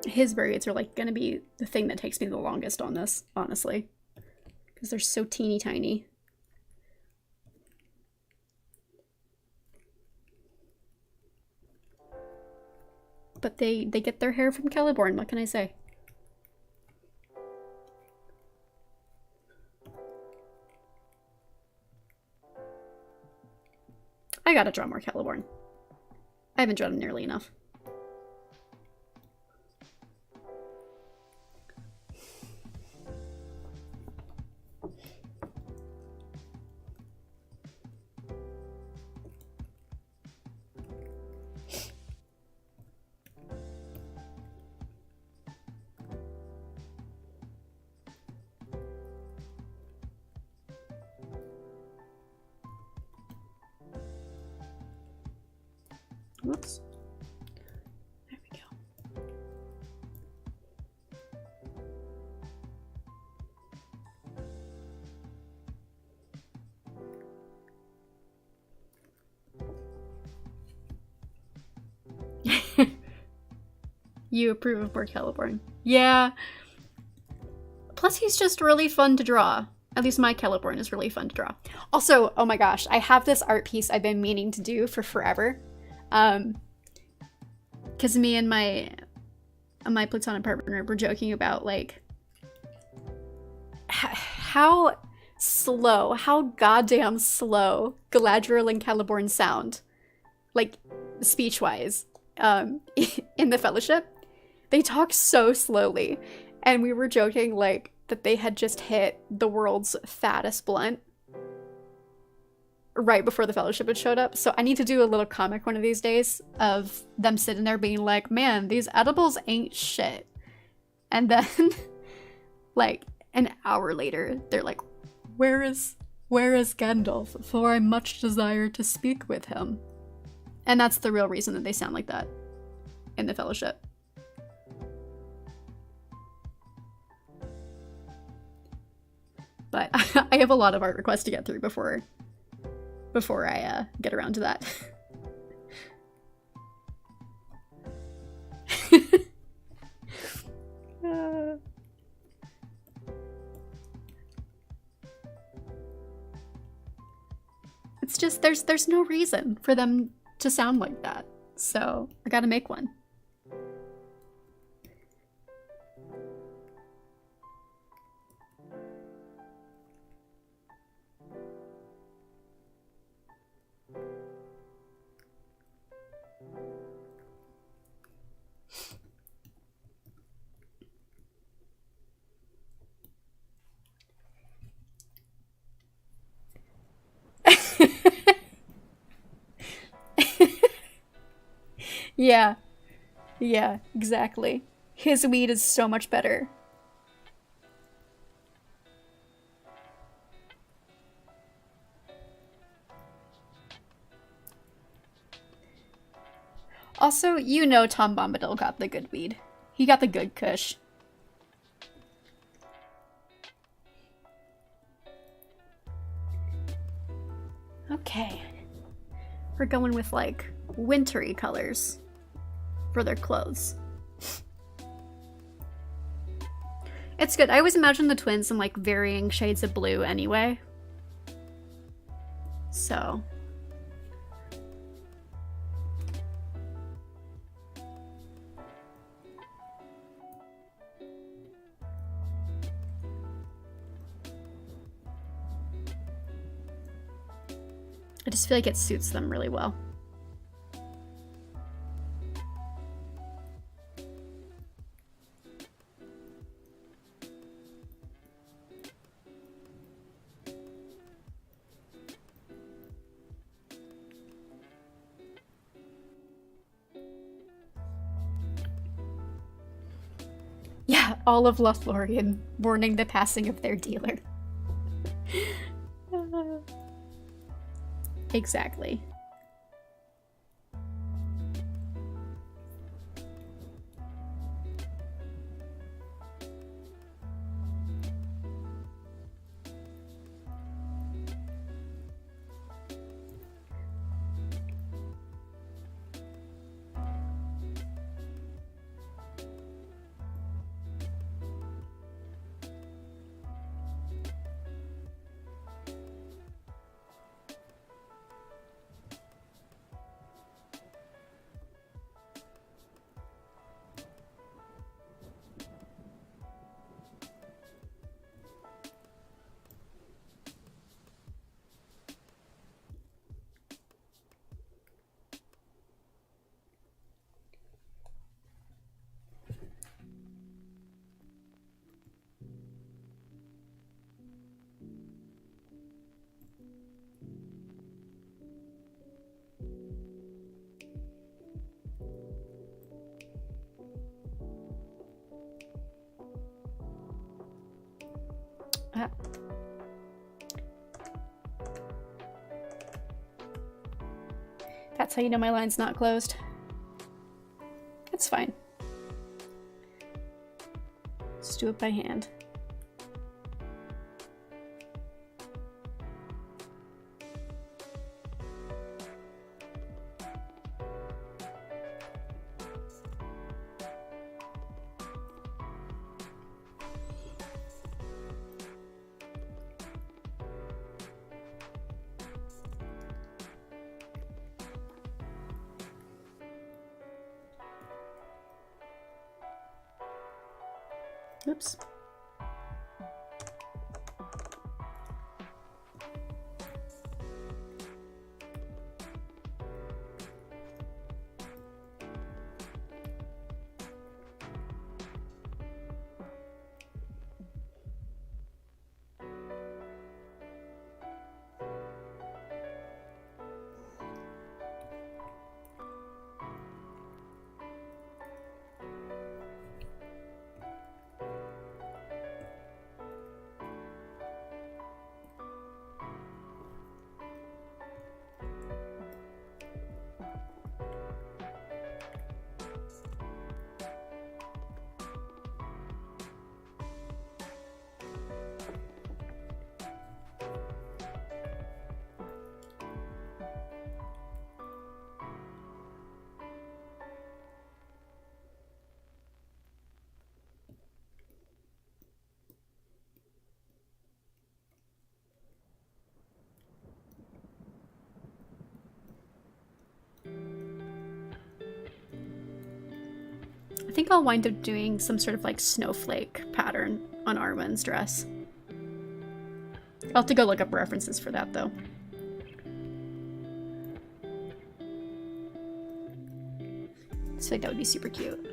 His braids are like gonna be the thing that takes me the longest on this, honestly. Because they're so teeny tiny. But they get their hair from Celeborn, what can I say? I gotta draw more Celeborn. I haven't drawn him nearly enough. Whoops. There we go. You approve of more Celeborn. Yeah. Plus he's just really fun to draw. At least my Celeborn is really fun to draw. Also, oh my gosh, I have this art piece I've been meaning to do for forever. Because me and my platonic partner were joking about, like, how slow, how goddamn slow Galadriel and Celeborn sound, like, speech-wise, in the Fellowship. They talk so slowly, and we were joking, like, that they had just hit the world's fattest blunt right before the Fellowship had showed up. So I need to do a little comic one of these days of them sitting there being like, man, these edibles ain't shit. And then, like, an hour later, they're like, where is Gandalf? For I much desire to speak with him. And that's the real reason that they sound like that in the Fellowship. But I have a lot of art requests to get through before I get around to that. It's just there's no reason for them to sound like that, so I gotta make one. Yeah. Yeah, exactly. His weed is so much better. Also, you know Tom Bombadil got the good weed. He got the good kush. Okay. We're going with, like, wintry colors for their clothes. It's good. I always imagine the twins in, like, varying shades of blue anyway. So. I just feel like it suits them really well. Yeah, all of Lothlorien mourning the passing of their dealer. Exactly. That's how you know my line's not closed. It's fine. Just do it by hand. Oops. I think I'll wind up doing some sort of like snowflake pattern on Arwen's dress. I'll have to go look up references for that though. I just think that would be super cute.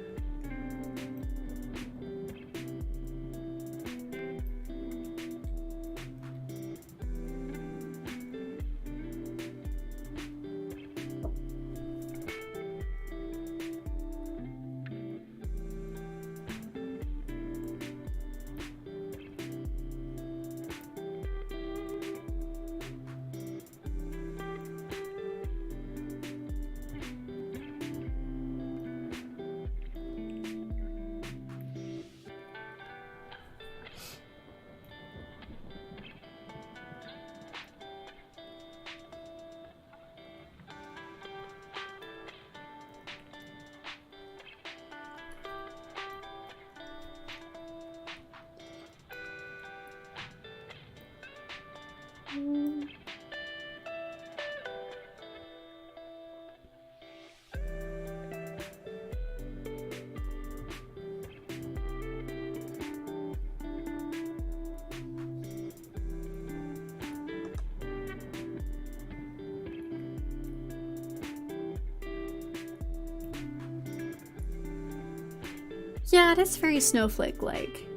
Yeah, it is very snowflake-like.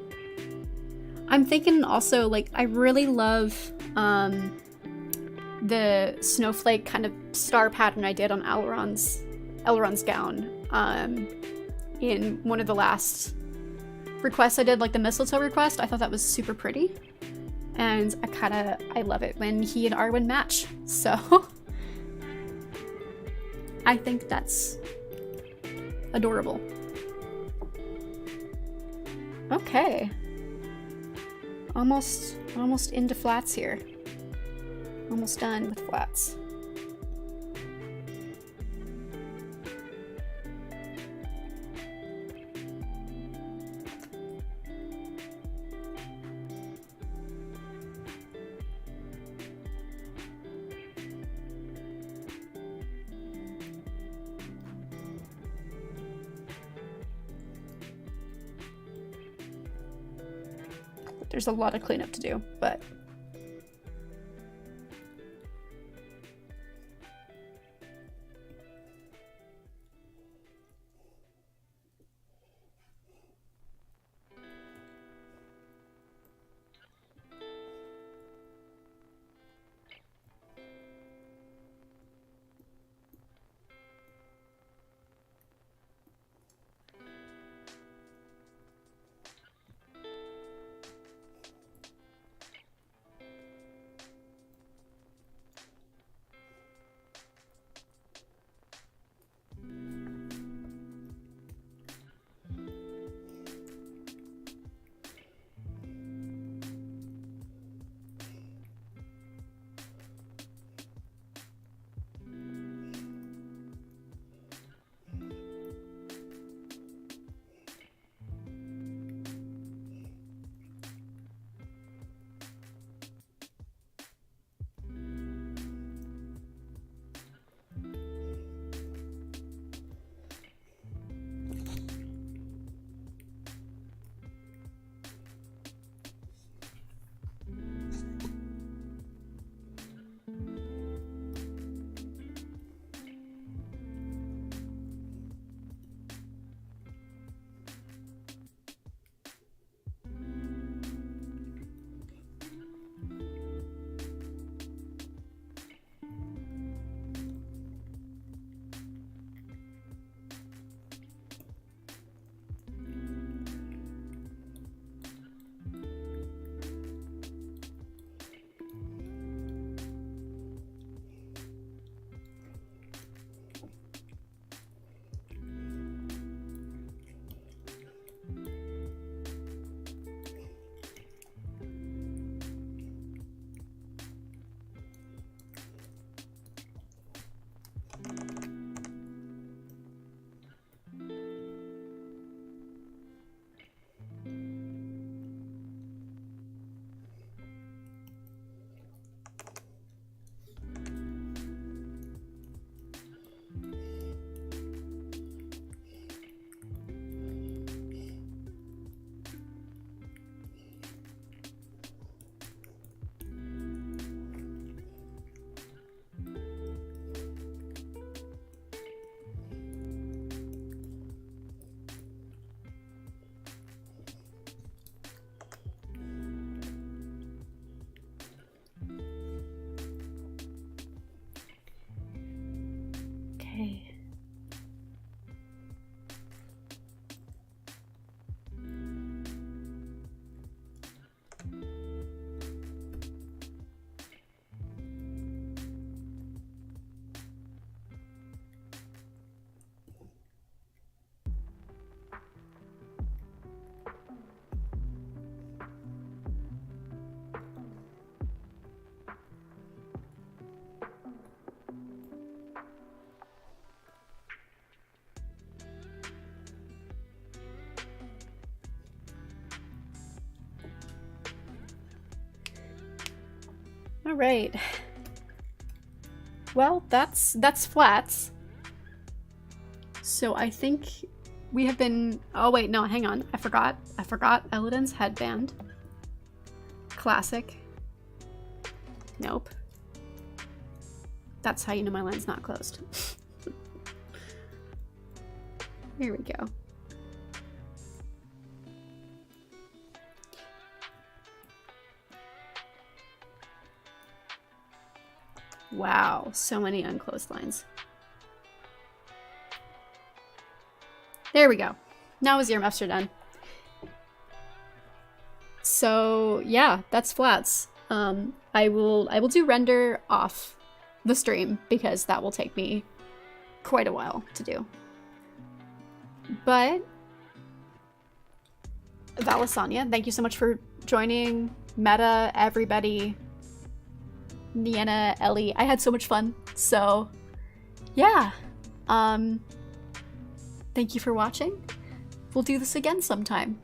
I'm thinking also, like, I really love the snowflake kind of star pattern I did on Elrond's gown in one of the last requests I did, like the mistletoe request. I thought that was super pretty. And I love it when he and Arwen match. So I think that's adorable. Okay. Almost into flats here. Almost done with flats. There's a lot of cleanup to do, but Okay. All right. Well, that's flats. So I think we have been. Oh wait, no, hang on. I forgot Elladan's headband. Classic. Nope. That's how you know my line's not closed. Here we go. Wow, so many unclosed lines. There we go. Now his earmuffs are done. So yeah, that's flats. I will do render off the stream because that will take me quite a while to do. But Valisanya, thank you so much for joining. Meta, everybody. Nienna, Ellie, I had so much fun. So yeah. Thank you for watching. We'll do this again sometime.